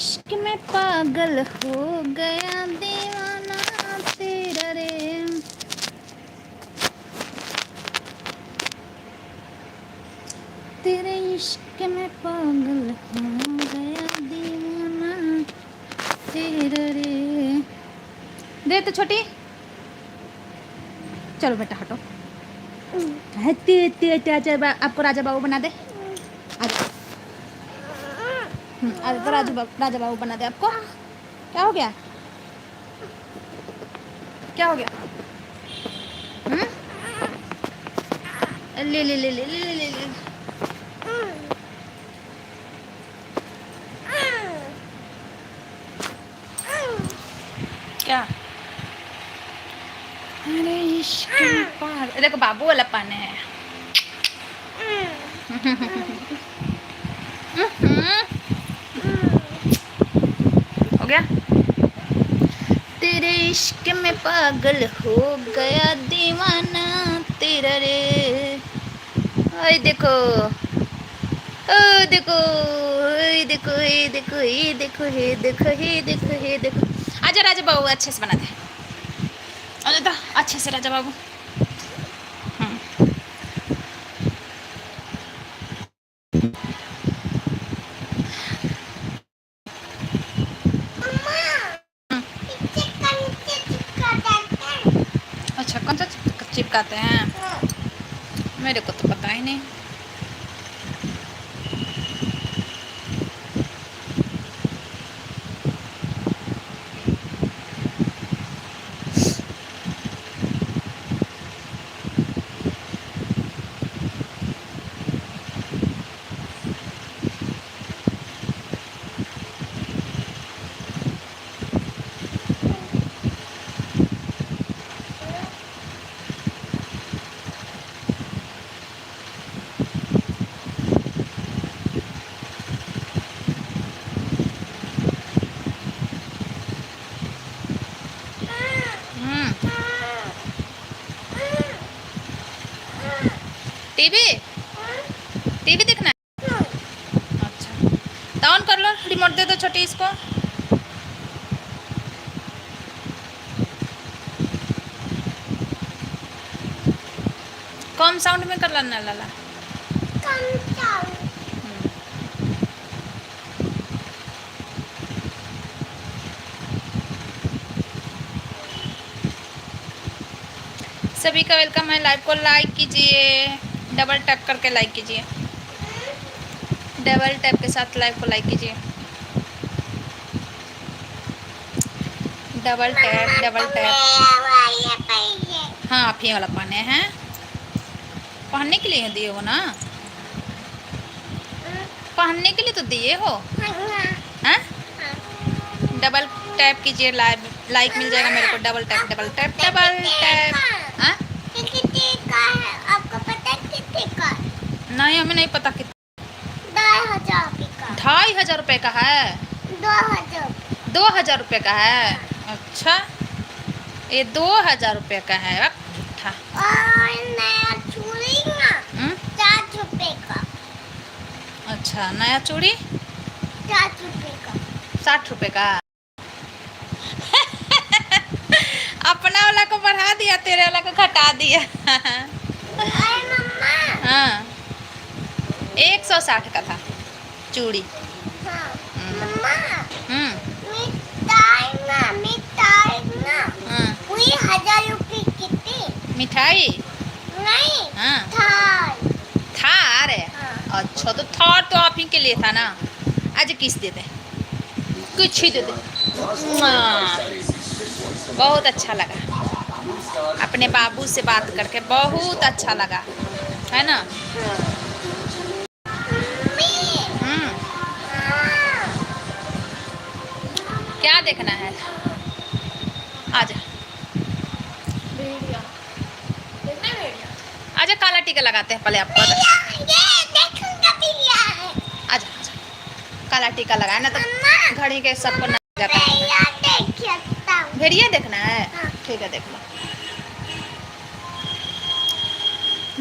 इश्क में पागल हो गया दीवाना तेरा रे। तेरे इश्क में पागल हो गया दीवाना तेरा रे। दे तो छोटी, चलो बेटा हटो। आपको राजा बाबू बना दे। आज तो राजा बाबू बना दे आपको। क्या हो गया, क्या हो गया? ले ले ले ले ले ले ले। क्या? अरे इश्क पार, देखो बाबू वाला पाने है। हो गया। तेरे इश्क में पागल हो गया दीवाना तेरा रे। ओए देखो, ओ देखो, ओए देखो, ये देखो, ये देखो, ये देखो, ये देखो, ये देखो। आजा राजा बाबू, अच्छे से बना दे। आजा तो अच्छे से राजा बाबू। अच्छा कौन सा चिपकाते हैं? मेरे को तो पता ही नहीं। टीवी टीवी देखना है? अच्छा तो ऑन कर लो, रिमोट दे दो छोटी इसको। कम साउंड में कर लेना लाला। सभी का वेलकम है। लाइव को लाइक कीजिए, डबल टैप करके लाइक कीजिए। डबल टैप के साथ लाइव को लाइक कीजिए। Double tap, double tap. हाँ आप ये वाला पहने हैं, पहनने के लिए दिए हो ना, पहनने के लिए तो दिए हो। हाँ डबल टैप कीजिए, लाइव लाइक मिल जाएगा मेरे को। Double tap, double tap, double tap. हाँ आपको पता है कितने का? नहीं हमें नहीं पता। कितना? 2,500 रुपये का है। 2,000 रुपये का है। अच्छा ये 2,000 रुपये का है। झूठा। और नया चूड़ी ना 60 रुपए का। अच्छा नया चूड़ी 60 रुपए का। 60 रुपये का। अपना वाला को बढ़ा दिया, तेरे वाला को घटा दिया। अरे मम्मा। हाँ 160 का था चूड़ी। हाँ मम्मा। हम्म मिठाई ना पूरी 1,000 रुपए की थी। मिठाई नहीं हाँ थार। अरे हाँ। अच्छा तो थार तो आप ही के लिए था ना। आज किस दे दे, कुछ ही दे दे। बहुत अच्छा लगा, अपने बाबू से बात करके बहुत अच्छा लगा, है ना। क्या देखना है? आजा आजा, काला टीका लगाते हैं पहले आपको। आजा आजा, काला टीका लगाए ना तो घड़ी के सबको ना जाता है। भेड़िया देखना है? ठीक है देख लो।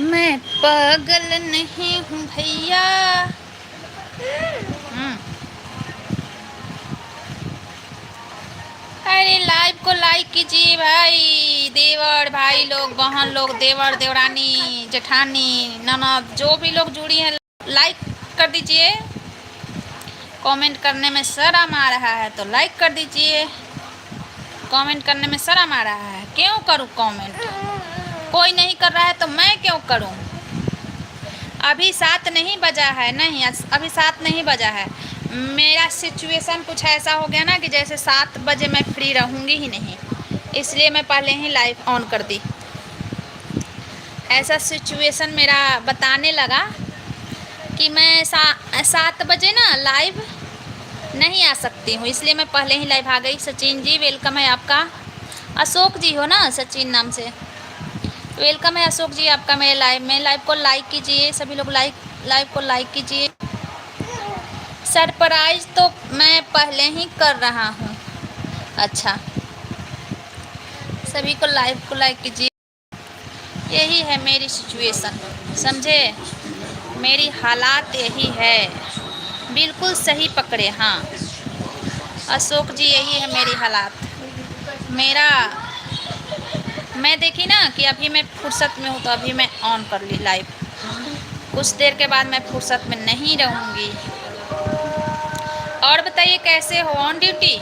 मैं पागल नहीं हूँ भैया। को लाइक कीजिए भाई, देवर भाई लोग, बहन लोग, देवर देवरानी जेठानी ननद जो भी लोग जुड़ी हैं लाइक कर दीजिए। कमेंट करने में शर्म आ रहा है तो लाइक कर दीजिए। कमेंट करने में शर्म आ रहा है, क्यों करूं कमेंट? कोई नहीं कर रहा है तो मैं क्यों करूं? अभी 7 नहीं बजा है, नहीं अभी 7 नहीं बजा है। मेरा सिचुएशन कुछ ऐसा हो गया ना कि जैसे 7 बजे मैं फ्री रहूँगी ही नहीं, इसलिए मैं पहले ही लाइव ऑन कर दी। ऐसा सिचुएशन मेरा बताने लगा कि मैं 7 बजे ना लाइव नहीं आ सकती हूँ, इसलिए मैं पहले ही लाइव आ गई। सचिन जी वेलकम है आपका। अशोक जी हो ना, सचिन नाम से, वेलकम है अशोक जी आपका मेरे लाइव में। लाइव को लाइक कीजिए सभी लोग, लाइव को लाइक कीजिए। सरप्राइज तो मैं पहले ही कर रहा हूँ। अच्छा, सभी को लाइव को लाइक कीजिए। यही है मेरी सिचुएशन, समझे? मेरी हालात यही है, बिल्कुल सही पकड़े। हाँ अशोक जी, यही है मेरी हालात। मैं देखी ना कि अभी मैं फुर्सत में हूँ तो अभी मैं ऑन कर ली लाइव। कुछ देर के बाद मैं फुर्सत में नहीं रहूँगी। और बताइए कैसे हो? ऑन ड्यूटी,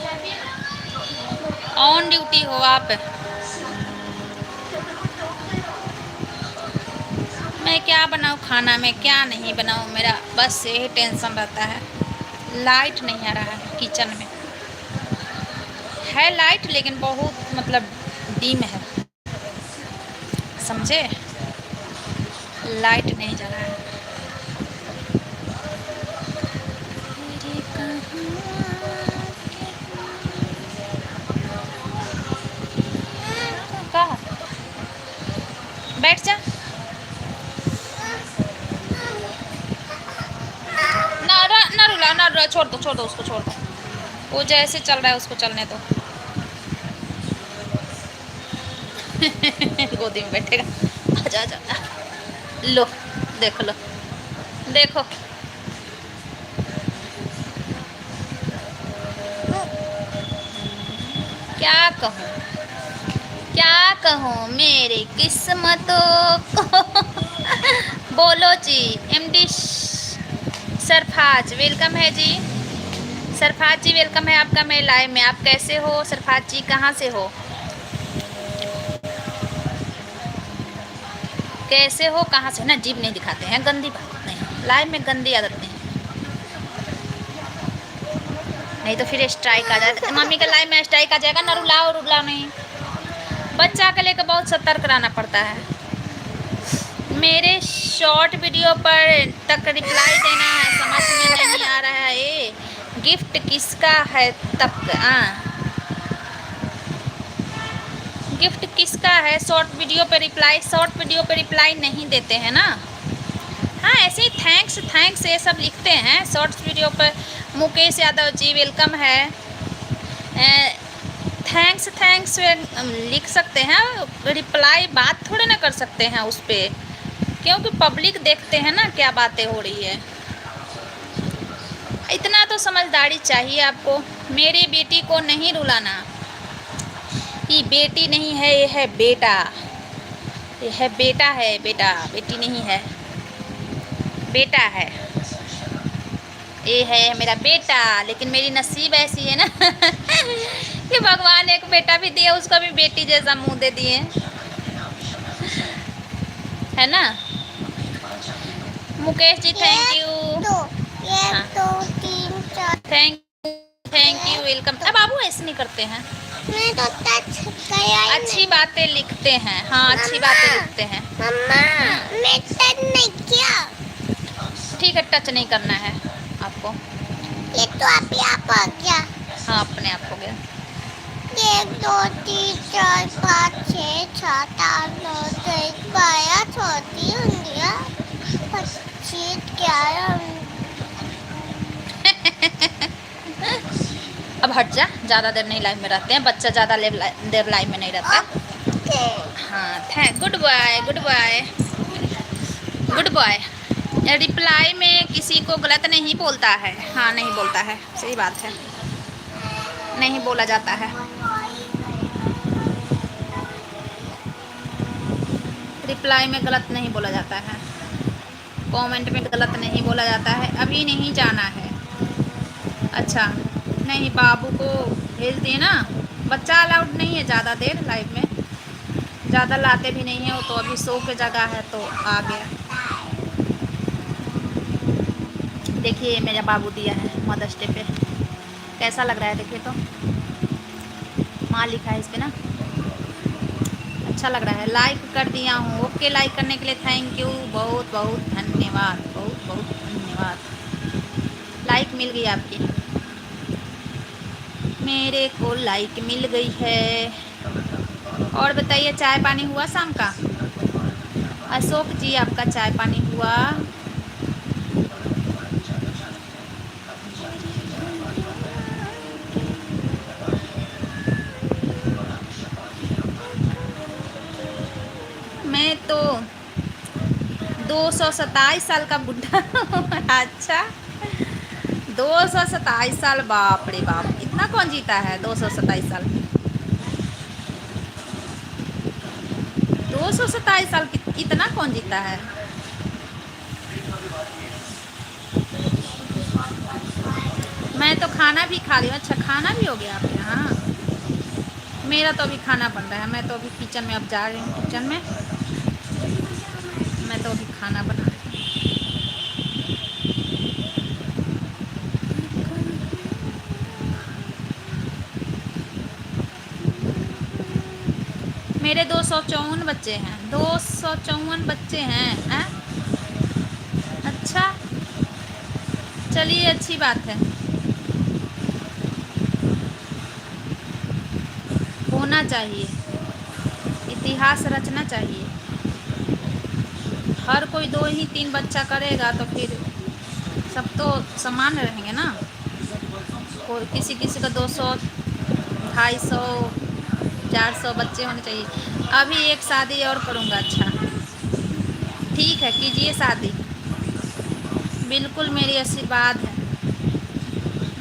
ऑन ड्यूटी हो आप? मैं क्या बनाऊँ खाना में, क्या नहीं बनाऊँ, मेरा बस यही टेंशन रहता है। लाइट नहीं आ रहा है किचन में, है लाइट लेकिन बहुत मतलब डीम है, समझे? लाइट नहीं जा रहा है। कहाँ? बैठ जा ना रुला ना रुला, छोड़ दो उसको, छोड़ दो। वो जैसे चल रहा है उसको चलने दो। गोदी में बैठेगा। आजा आजा, लो देखो, लो देखो। क्या कहूँ मेरी किस्मतों को। बोलो जी। एमडी सरफाज वेलकम है जी। सरफाज जी वेलकम है आपका मेरे लाइव में। आप कैसे हो सरफाज जी, कहाँ से हो, कैसे हो, कहाँ से? ना जीभ नहीं दिखाते हैं, गंदी बात नहीं, लाइव में गंदी आदत नहीं, नहीं तो फिर स्ट्राइक आ जाएगा। मम्मी के लाइव में स्ट्राइक आ जाएगा ना। रुलाओ नहीं, बच्चा के लेकर बहुत सतर्क रहना पड़ता है। मेरे शॉर्ट वीडियो पर तक रिप्लाई देना है, समझ में नहीं आ रहा है। ये गिफ्ट किसका है तक? गिफ्ट किसका है? शॉर्ट वीडियो पे रिप्लाई नहीं देते हैं ना। हाँ ऐसे ही थैंक्स ये सब लिखते हैं शॉर्ट्स वीडियो पर। मुकेश यादव जी वेलकम है। थैंक्स लिख सकते हैं, रिप्लाई बात थोड़े ना कर सकते हैं उस पर, क्योंकि पब्लिक देखते हैं ना क्या बातें हो रही है। इतना तो समझदारी चाहिए आपको। मेरी बेटी को नहीं रुलाना। ये बेटी नहीं है, ये है बेटा, ये है बेटा है, बेटी नहीं है, बेटा है। ये है मेरा बेटा, लेकिन मेरी नसीब ऐसी है ना कि भगवान एक बेटा भी दिए, उसको भी बेटी जैसा मुंह दे दिए, है ना। Mukesh ji thank you. Thank you welcome. अब बाबू ऐसे नहीं करते हैं, मैं तो टच गया ही अच्छी बातें लिखते हैं। हाँ अच्छी बातें लिखते हैं। मम्मा मैं टच नहीं किया। ठीक है, टच नहीं करना है आपको। ये तो अभी आप आ गया। हाँ अपने आप हो गया। 1 2 3 4 5 6 7 8 9 10 12 14 15 25 11। अब हट जा, ज़्यादा देर नहीं लाइव में रहते हैं, बच्चा ज़्यादा देर लाइव में नहीं रहता। हाँ good boy good boy good boy. Reply में किसी को गलत नहीं बोलता है। हाँ नहीं बोलता है, सही बात है, नहीं बोला जाता है। रिप्लाई में गलत नहीं बोला जाता है, कमेंट में गलत नहीं बोला जाता है। अभी नहीं जाना है। अच्छा, नहीं बाबू को भेज दिए ना। बच्चा अलाउड नहीं है ज़्यादा देर लाइव में, ज़्यादा लाते भी नहीं है वो, तो अभी सो के जगह है तो आ गया। देखिए मेरा बाबू दिया है मदर्स डे पे, कैसा लग रहा है देखिए तो, माँ लिखा है इस पे ना, अच्छा लग रहा है। लाइक कर दिया हूँ। ओके, लाइक करने के लिए थैंक यू, बहुत बहुत धन्यवाद, बहुत बहुत धन्यवाद। लाइक मिल गई आपकी, मेरे को लाइक मिल गई है। और बताइए चाय पानी हुआ शाम का? अशोक जी आपका चाय पानी हुआ? मैं तो 227 साल का बुढ़ा हूँ। अच्छा, 227 साल, बाप रे बाप, इतना कौन जीता है 227 साल? 227 साल इतना कौन जीता है? मैं तो खाना भी खा रही हूँ। अच्छा, खाना भी हो गया आपके यहाँ? मेरा तो अभी खाना बन रहा है, मैं तो अभी किचन में, अब जा रही हूँ किचन में, मैं तो अभी खाना बना रही हूँ। मेरे 254 बच्चे हैं, 254 बच्चे हैं। अच्छा, चलिए अच्छी बात है, होना चाहिए, इतिहास रचना चाहिए। हर कोई 2 ही 3 बच्चा करेगा तो फिर सब तो समान रहेंगे ना। कोई किसी किसी का 200, 250, 400 बच्चे होने चाहिए। अभी एक शादी और करूँगा। अच्छा ठीक है, कीजिए शादी, बिल्कुल मेरी आशीर्वाद है,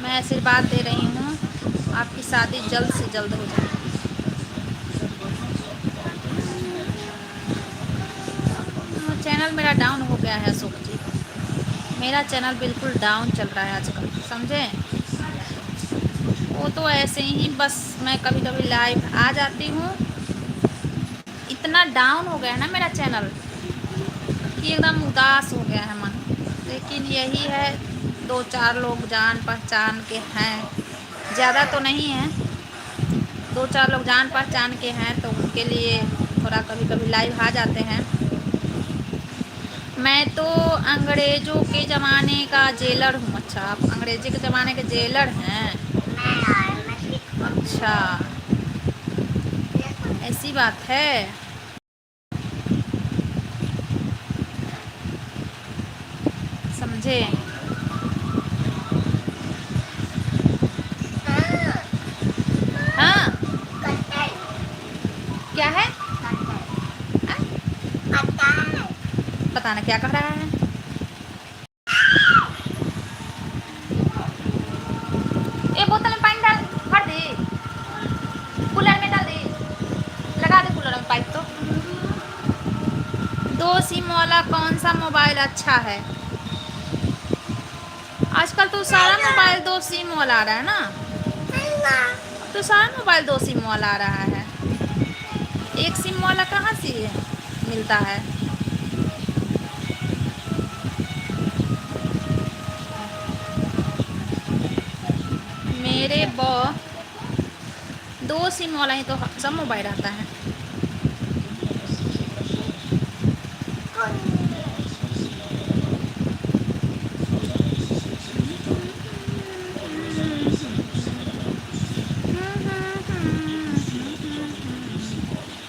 मैं आशीर्वाद दे रही हूँ, आपकी शादी जल्द से जल्द हो जाए। चैनल मेरा डाउन हो गया है अशोक जी, मेरा चैनल बिल्कुल डाउन चल रहा है आजकल, समझे? वो तो ऐसे ही, बस मैं कभी कभी लाइव आ जाती हूँ, इतना डाउन हो गया है ना मेरा चैनल कि एकदम उदास हो गया है मन। लेकिन यही है, 2-4 लोग जान पहचान के हैं, ज़्यादा तो नहीं है, 2-4 लोग जान पहचान के हैं, तो उनके लिए थोड़ा कभी कभी लाइव आ जाते हैं। मैं तो अंग्रेज़ों के ज़माने का जेलर हूँ। अच्छा, आप अंग्रेज़ी के ज़माने के जेलर हैं? अच्छा, ऐसी बात है। समझे? हाँ, क्या है? पता ना क्या कह रहा है। ए बोतल में पानी डाल, भर दे, कूलर में डाल दे, लगा दे कूलर में पाइप। तो 2 सिम वाला कौन सा मोबाइल अच्छा है? आजकल तो सारा मोबाइल 2 सिम वाला आ रहा है ना, तो सारा मोबाइल 2 सिम वाला आ रहा है, 1 सिम वाला कहाँ से मिलता है? मेरे 2 सिम वाला ही तो सब मोबाइल आता है।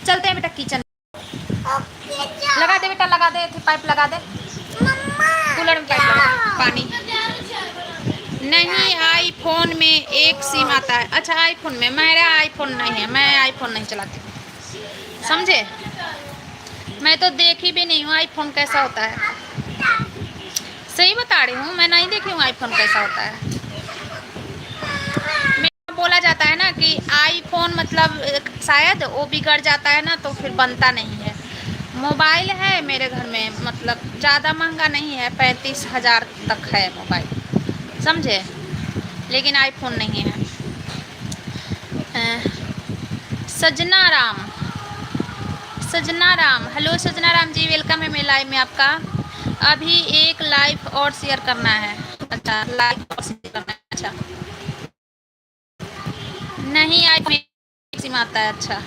चलते हैं बेटा किचन, लगा दे बेटा, लगा दे, पाइप लगा दे, कूलर में पाइप लगा, पानी नहीं। आईफोन में 1 सिम आता है। अच्छा, आईफोन में, मेरा आईफोन नहीं है, मैं आईफोन नहीं चलाती, समझे? मैं तो देखी भी नहीं हूँ आईफोन कैसा होता है, सही बता रही हूँ, मैं नहीं देखी हूँ आईफोन कैसा होता है। बोला जाता है ना कि आईफोन मतलब शायद वो बिगड़ जाता है ना, तो फिर बनता नहीं है। मोबाइल है मेरे घर में, मतलब ज़्यादा महंगा नहीं है, 35,000 तक है मोबाइल, समझे, लेकिन आईफोन नहीं है। सजना राम, सजना राम, हेलो सजना राम जी, वेलकम है मेरे लाइव में आपका। अभी एक लाइव और शेयर करना है। अच्छा, लाइव और शेयर करना है, अच्छा नहीं आईफोन आता है। अच्छा,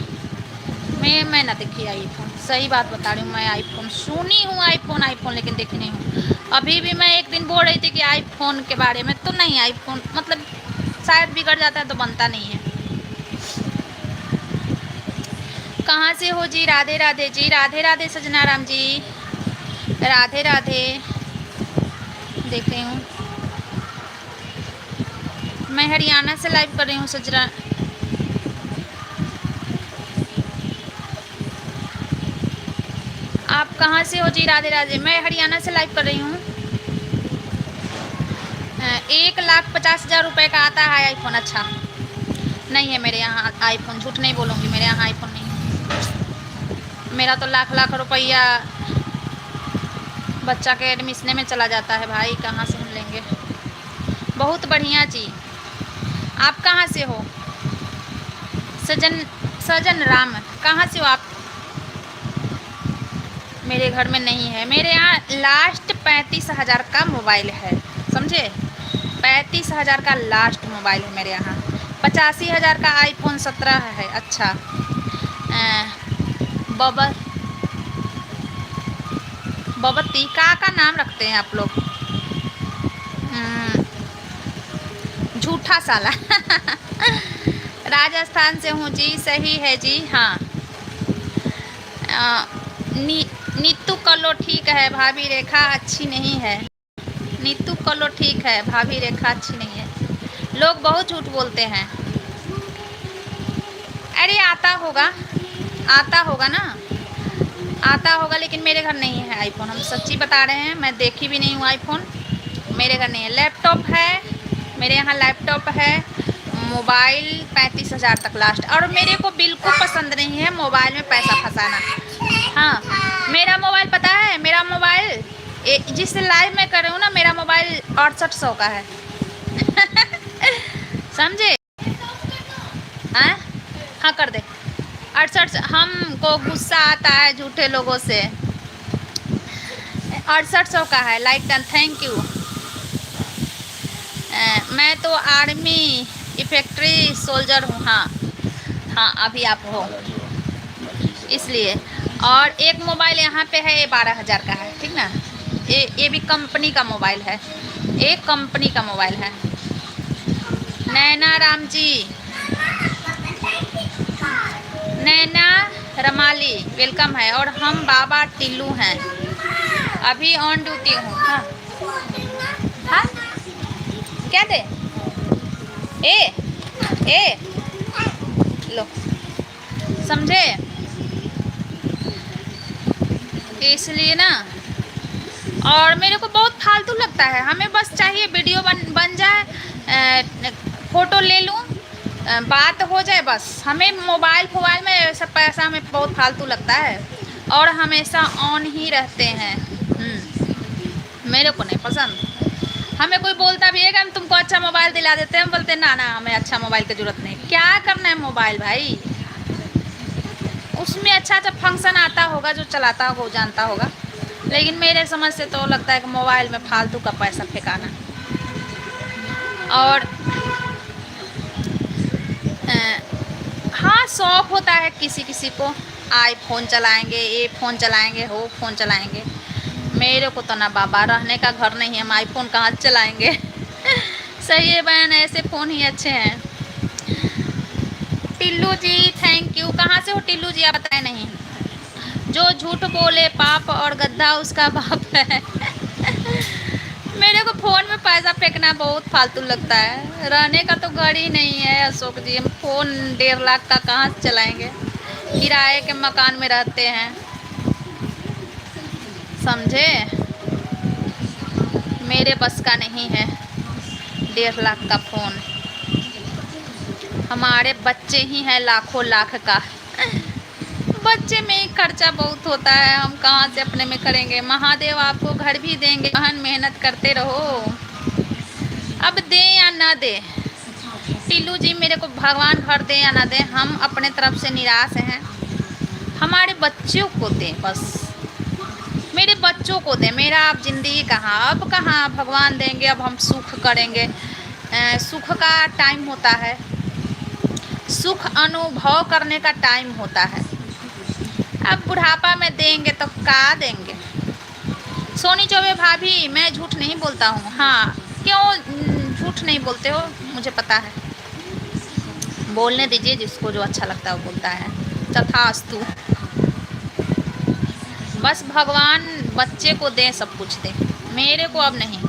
मैं ना देखी आईफोन, सही बात बता रही हूँ। मैं आईफोन सुनी हूँ, आईफोन लेकिन देखी नहीं हूँ। अभी भी मैं एक दिन बोल रही थी कि आईफोन के बारे में, तो नहीं, आईफोन मतलब शायद बिगड़ जाता है तो बनता नहीं है। कहाँ से हो जी? राधे राधे जी, राधे राधे सजना राम जी, राधे राधे। देख रही हूँ, मैं हरियाणा से लाइव कर रही हूँ सजना। आप कहाँ से हो जी? राधे राधे, मैं हरियाणा से लाइव कर रही हूँ। 1,50,000 रुपये का आता है आईफोन। अच्छा, नहीं है मेरे यहाँ आईफोन, झूठ नहीं बोलूँगी, मेरे यहाँ आईफोन नहीं है। मेरा तो लाख लाख रुपया बच्चा के एडमिशन में चला जाता है भाई, कहाँ से हम लेंगे। बहुत बढ़िया जी। आप कहाँ से हो? सजन राम, कहाँ से हो आप? मेरे घर में नहीं है, मेरे यहाँ लास्ट 35,000 का मोबाइल है, समझे, 35,000 का लास्ट मोबाइल है मेरे यहाँ। 85,000 का आईफोन 17 है। अच्छा, बबती का नाम रखते हैं आप लोग, झूठा साला। राजस्थान से हूँ जी, सही है जी, हाँ। नीतू कलो ठीक है, भाभी रेखा अच्छी नहीं है। नीतू कलो ठीक है, भाभी रेखा अच्छी नहीं है। लोग बहुत झूठ बोलते हैं। अरे आता होगा ना, आता होगा, लेकिन मेरे घर नहीं है आईफोन, हम सच्ची बता रहे हैं। मैं देखी भी नहीं हूँ आईफोन, मेरे घर नहीं है। लैपटॉप है मेरे यहाँ, लैपटॉप है। मोबाइल 35,000 तक लास्ट, और मेरे को बिल्कुल पसंद नहीं है मोबाइल में पैसा फंसाना। हाँ, मेरा मोबाइल पता है, मेरा मोबाइल जिससे लाइव में कर रही हूँ ना, मेरा मोबाइल 6800 का है। समझे? हाँ कर दे। 68, हमको गुस्सा आता है झूठे लोगों से। 6800 का है। Like done, thank you. मैं तो आर्मी इफेक्ट्री सोल्जर हूँ। हाँ अभी आप हो इसलिए। और एक मोबाइल यहाँ पे है, ये 12,000 का है, ठीक ना। ये भी कंपनी का मोबाइल है, एक कंपनी का मोबाइल है। नैना राम जी, नैना रमाली वेलकम है। और हम बाबा टिल्लू हैं, अभी ऑन ड्यूटी हूँ। हाँ क्या दे? ए लो, समझे, इसलिए ना। और मेरे को बहुत फालतू लगता है, हमें बस चाहिए वीडियो बन जाए, फ़ोटो ले लूँ, बात हो जाए बस। हमें मोबाइल में सब पैसा हमें बहुत फालतू लगता है, और हमेशा ऑन ही रहते हैं। मेरे को नहीं पसंद। हमें कोई बोलता भी है कि हम तुमको अच्छा मोबाइल दिला देते हैं, हम बोलते हैं ना हमें अच्छा मोबाइल की ज़रूरत नहीं। क्या करना है मोबाइल भाई, उसमें अच्छा फंक्शन आता होगा, जो चलाता होगा वो जानता होगा, लेकिन मेरे समझ से तो लगता है कि मोबाइल में फालतू का पैसा फेंकाना। और हाँ, शौक होता है किसी किसी को, आईफोन चलाएंगे, ये फ़ोन चलाएंगे, वो फ़ोन चलाएंगे। मेरे को तो ना बाबा, रहने का घर नहीं है, हम आईफोन कहाँ चलाएंगे। सही है बहन, ऐसे फ़ोन ही अच्छे हैं। टिल्लू जी थैंक यू। कहाँ से हो टिल्लू जी, आप बताएं नहीं। जो झूठ बोले पाप और गद्दा उसका बाप है। मेरे को फ़ोन में पैसा फेंकना बहुत फालतू लगता है। रहने का तो घर ही नहीं है अशोक जी, हम फ़ोन 1.5 लाख का कहाँ से चलाएंगे, किराए के मकान में रहते हैं, समझे। मेरे बस का नहीं है 1.5 लाख का फ़ोन, हमारे बच्चे ही हैं लाखों लाख का। बच्चे में ही खर्चा बहुत होता है, हम कहाँ से अपने में करेंगे। महादेव आपको घर भी देंगे, बहन मेहनत करते रहो। अब दें या ना दें, टीलू जी मेरे को भगवान घर दे या ना दे, हम अपने तरफ से निराश हैं। हमारे बच्चों को दें, बस मेरे बच्चों को दें। मेरा अब ज़िंदगी कहाँ, अब कहाँ भगवान देंगे, अब हम सुख करेंगे। सुख का टाइम होता है, सुख अनुभव करने का टाइम होता है। अब बुढ़ापा में देंगे तो क्या देंगे। सोनी चौबे भाभी, मैं झूठ नहीं बोलता हूँ। हाँ, क्यों झूठ नहीं बोलते हो, मुझे पता है। बोलने दीजिए, जिसको जो अच्छा लगता है वो बोलता है। तथास्तु। बस भगवान बच्चे को दे, सब कुछ दे, मेरे को अब नहीं।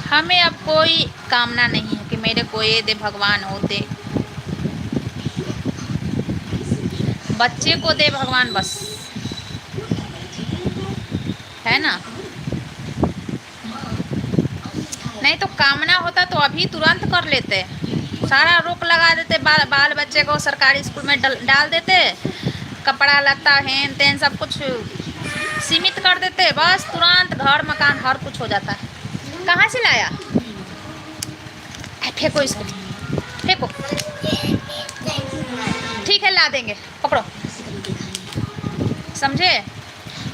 हमें अब कोई कामना नहीं है कि मेरे को ये दे भगवान, वो दे। बच्चे को दे भगवान, बस, है ना। नहीं तो कामना होता तो अभी तुरंत कर लेते, सारा रोक लगा देते, बाल बच्चे को सरकारी स्कूल में डाल देते, कपड़ा लत्ता हेन तेन सब कुछ सीमित कर देते, बस तुरंत घर मकान हर कुछ हो जाता है। कहाँ से लाया, फेंको इसको, फेंको। ठीक है, ला देंगे, पकड़ो। समझे,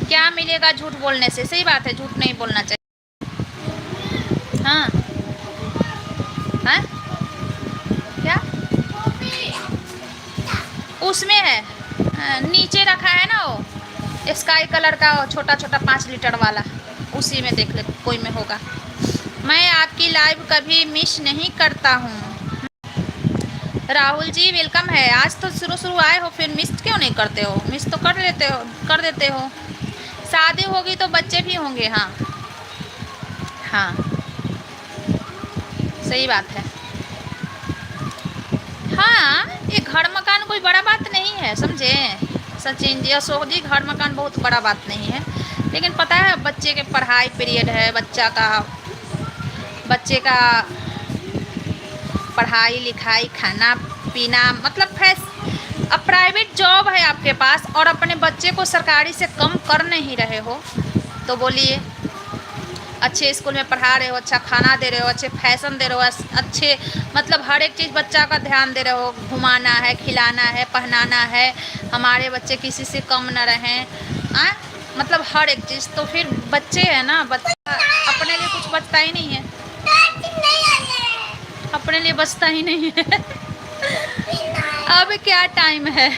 क्या मिलेगा झूठ बोलने से। सही बात है, झूठ नहीं बोलना चाहिए। हाँ हाँ, क्या उसमें है, नीचे रखा है ना वो स्काई कलर का छोटा छोटा 5 लीटर वाला, उसी में देख ले, कोई में होगा। मैं आपकी लाइव कभी मिस नहीं करता हूँ। राहुल जी वेलकम है। आज तो शुरू आए हो, फिर मिस क्यों नहीं करते हो। मिस तो कर देते हो। शादी होगी तो बच्चे भी होंगे। हाँ हाँ, सही बात है। हाँ, ये घर मकान कोई बड़ा बात नहीं है, समझे सचिन जी, अशोक जी। घर मकान बहुत बड़ा बात नहीं है, लेकिन पता है बच्चे के पढ़ाई पीरियड है, बच्चे का पढ़ाई लिखाई खाना पीना, मतलब अब प्राइवेट जॉब है आपके पास और अपने बच्चे को सरकारी से कम कर नहीं रहे हो, तो बोलिए। अच्छे स्कूल में पढ़ा रहे हो, अच्छा खाना दे रहे हो, अच्छे फैशन दे रहे हो, अच्छे मतलब हर एक चीज़ बच्चा का ध्यान दे रहे हो, घुमाना है, खिलाना है, पहनाना है, हमारे बच्चे किसी से कम न रहें, मतलब हर एक चीज़। तो फिर बच्चे हैं ना, बच्चा अपने लिए कुछ बचता ही नहीं है, अपने लिए बचता ही नहीं है। अब क्या टाइम है।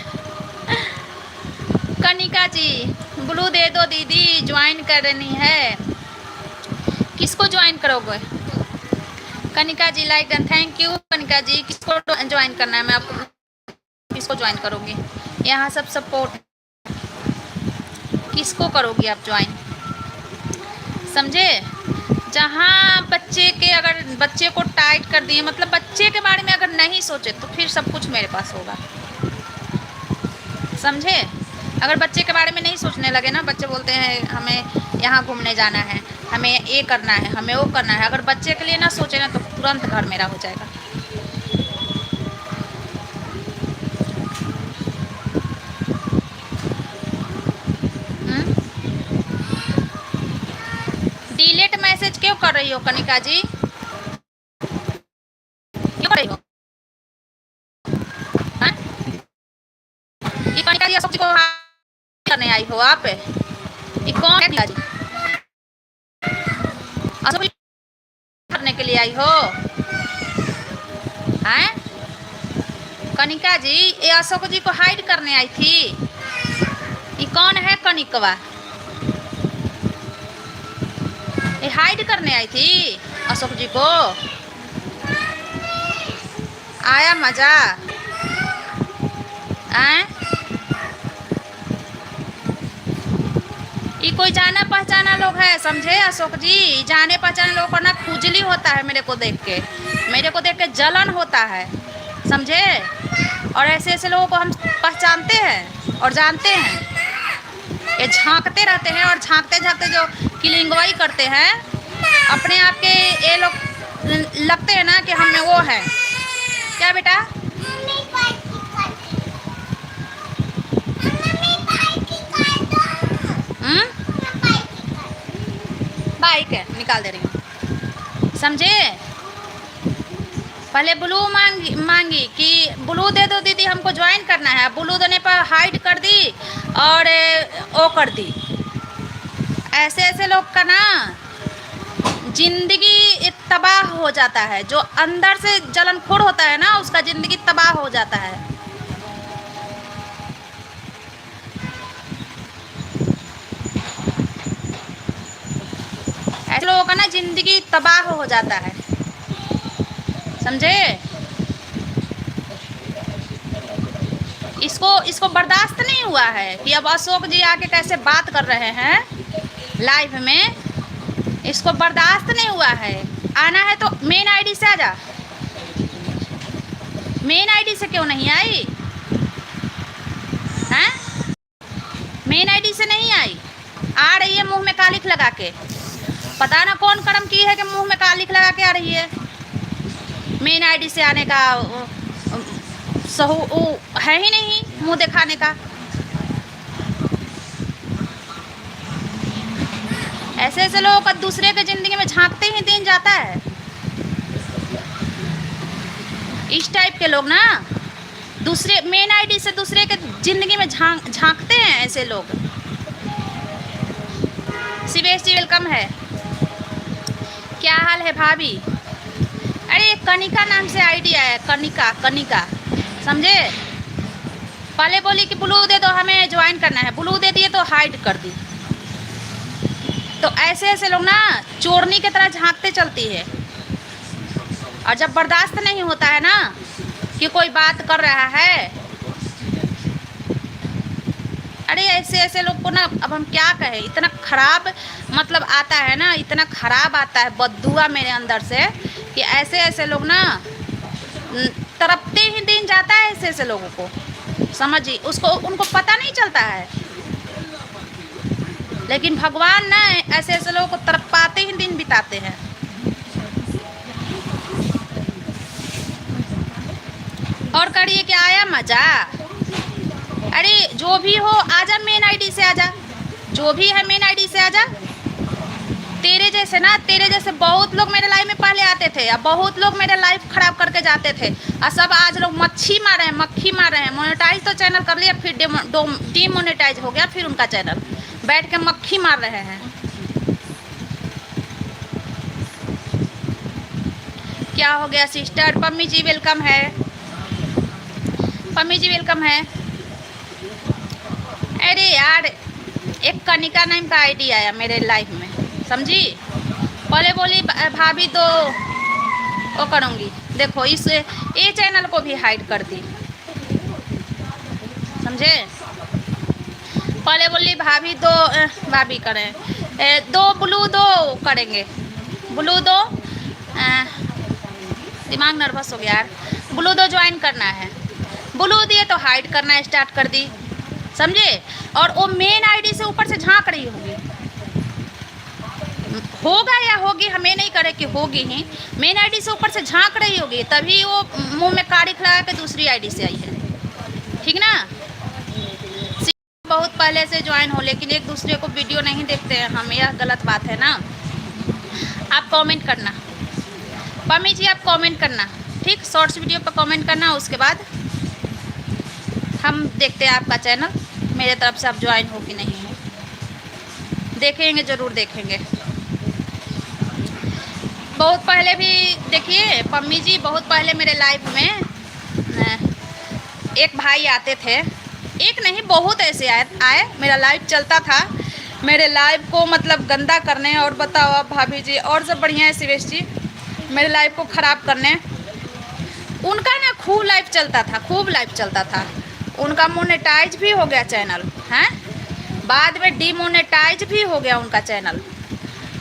कनिका जी ब्लू दे दो दीदी, ज्वाइन करनी है। किसको ज्वाइन करोगे Kanika ji? Like done, thank you Kanika ji. किसको ज्वाइन करना है, मैं आपको किसको ज्वाइन करोगी? यहाँ सब सपोर्ट, किसको करोगी आप ज्वाइन, समझे। जहाँ अगर बच्चे को टाइट कर दिए, मतलब बच्चे के बारे में अगर नहीं सोचे तो फिर सब कुछ मेरे पास होगा, समझे। अगर बच्चे के बारे में नहीं सोचने लगे ना, बच्चे बोलते हैं हमें यहाँ घूमने जाना है, हमें ये करना है, हमें वो करना है, अगर बच्चे के लिए ना सोचे ना तो तुरंत घर मेरा हो जाएगा। डिलीट मैसेज क्यों कर रही हो कनिका जी, क्यों कर रही हो? ये कनिका जी अशोक जी को करने आई हो आप? ये कौन है कनिका जी? अशोक जी करने के लिए आई हो हैं? कनिका जी ये अशोक जी को हाइड करने आई थी। ये कौन है कनिकवा? ये हाइड करने आई थी अशोक जी को। आया मजा? ये कोई जाना पहचाना लोग है, समझे अशोक जी। जाने पहचाने लोग का ना खुजली होता है, मेरे को देख के जलन होता है, समझे। और ऐसे ऐसे लोगों को हम पहचानते हैं और जानते हैं। ये झांकते रहते हैं और झांकते झांकते जो किलिंगवाई करते हैं अपने आप के, ये लोग लगते हैं ना कि हम में वो है। क्या बेटा? बाइक है, निकाल दे रही हूँ, समझे। पहले ब्लू मांगी कि ब्लू दे दो दीदी, हमको ज्वाइन करना है। ब्लू देने पर हाइड कर दी और ओ कर दी। ऐसे ऐसे लोग का ना जिंदगी तबाह हो जाता है। जो अंदर से जलनखोर होता है ना, उसका जिंदगी तबाह हो जाता है। ऐसे लोगों का ना जिंदगी तबाह हो जाता है, समझे। इसको बर्दाश्त नहीं हुआ है कि अब अशोक जी आके कैसे बात कर रहे हैं लाइव में। इसको बर्दाश्त नहीं हुआ है। आना है तो मेन आईडी से आ जा। मेन आईडी से क्यों नहीं आई हैं? मेन आईडी से नहीं आई, आ रही है मुंह में कालिख लगा के। पता ना कौन कर्म की है कि मुंह में कालिख लगा के आ रही है। मेन आईडी से आने का है ही नहीं मुंह दिखाने का। ऐसे ऐसे लोगों का दूसरे के जिंदगी में झांकते ही दिन जाता है। इस टाइप के लोग ना दूसरे मेन आईडी से दूसरे के जिंदगी में झांकते हैं ऐसे लोग। शिवेश जी वेलकम है। क्या हाल है भाभी? अरे कनिका नाम से आईडी आया, कनिका समझे। पहले बोली कि ब्लू दे दो, हमें ज्वाइन करना है। ब्लू दे दिए तो हाइड कर दी। तो ऐसे ऐसे लोग ना चोरनी की तरह झांकते चलती है। और जब बर्दाश्त नहीं होता है ना कि कोई बात कर रहा है, अरे ऐसे ऐसे लोग को ना अब हम क्या कहें। इतना खराब मतलब आता है ना, इतना खराब आता है बद्दुआ मेरे अंदर से कि ऐसे ऐसे लोग ना तरपते ही दिन जाता है। ऐसे ऐसे लोगों को समझिए, उनको पता नहीं चलता है, लेकिन भगवान ना ऐसे ऐसे लोगों को तरपाते ही दिन बिताते हैं। और करिए क्या आया मजा। अरे जो भी हो आजा, मेन आईडी से आजा। जो भी है मेन आईडी से आजा। तेरे जैसे बहुत लोग मेरे लाइफ में पहले आते थे, अब बहुत लोग मेरे लाइफ खराब करके जाते थे, और सब आज लोग मक्खी मार रहे हैं। मोनेटाइज तो चैनल कर लिया, फिर डीमोनेटाइज हो गया, फिर उनका चैनल बैठ के मक्खी मार रहे हैं। क्या हो गया सिस्टर? पम्मी जी वेलकम है। पम्मी जी वेलकम है। अरे यार एक कनिका नाम का आईडी आया मेरे लाइफ में, समझी। पहले बोली भाभी तो वो करूँगी, देखो ये चैनल को भी हाइड कर दी, समझे। पहले बोली भाभी दो भाभी करें दो ब्लू दो करेंगे, ब्लू दो दिमाग नर्वस हो गया यार। ब्लू दो ज्वाइन करना है, ब्लू दिए तो हाइड करना स्टार्ट कर दी, समझे। और वो मेन आईडी से ऊपर से झांक रही होगी, होगा या होगी हमें नहीं करे कि होगी ही। मेन आईडी से ऊपर से झांक रही होगी, तभी वो मुंह में कारिख लगा के दूसरी आईडी से आई है, ठीक ना। बहुत पहले से ज्वाइन हो, लेकिन एक दूसरे को वीडियो नहीं देखते हैं हम, यह गलत बात है ना। आप कमेंट करना पम्मी जी, आप कमेंट करना, ठीक। शॉर्ट्स वीडियो पर कमेंट करना, उसके बाद हम देखते हैं आपका चैनल मेरे तरफ से आप ज्वाइन हो कि नहीं हो। देखेंगे, ज़रूर देखेंगे। बहुत पहले भी देखिए पम्मी जी, बहुत पहले मेरे लाइफ में एक भाई आते थे, एक नहीं बहुत ऐसे आए। मेरा लाइव चलता था, मेरे लाइव को मतलब गंदा करने, और बताओ आप भाभी जी और सब बढ़िया है शिवेश जी, मेरे लाइव को ख़राब करने। उनका ना खूब लाइव चलता था, खूब लाइव चलता था। उनका मोनेटाइज भी हो गया चैनल, हैं, बाद में डीमोनेटाइज भी हो गया उनका चैनल।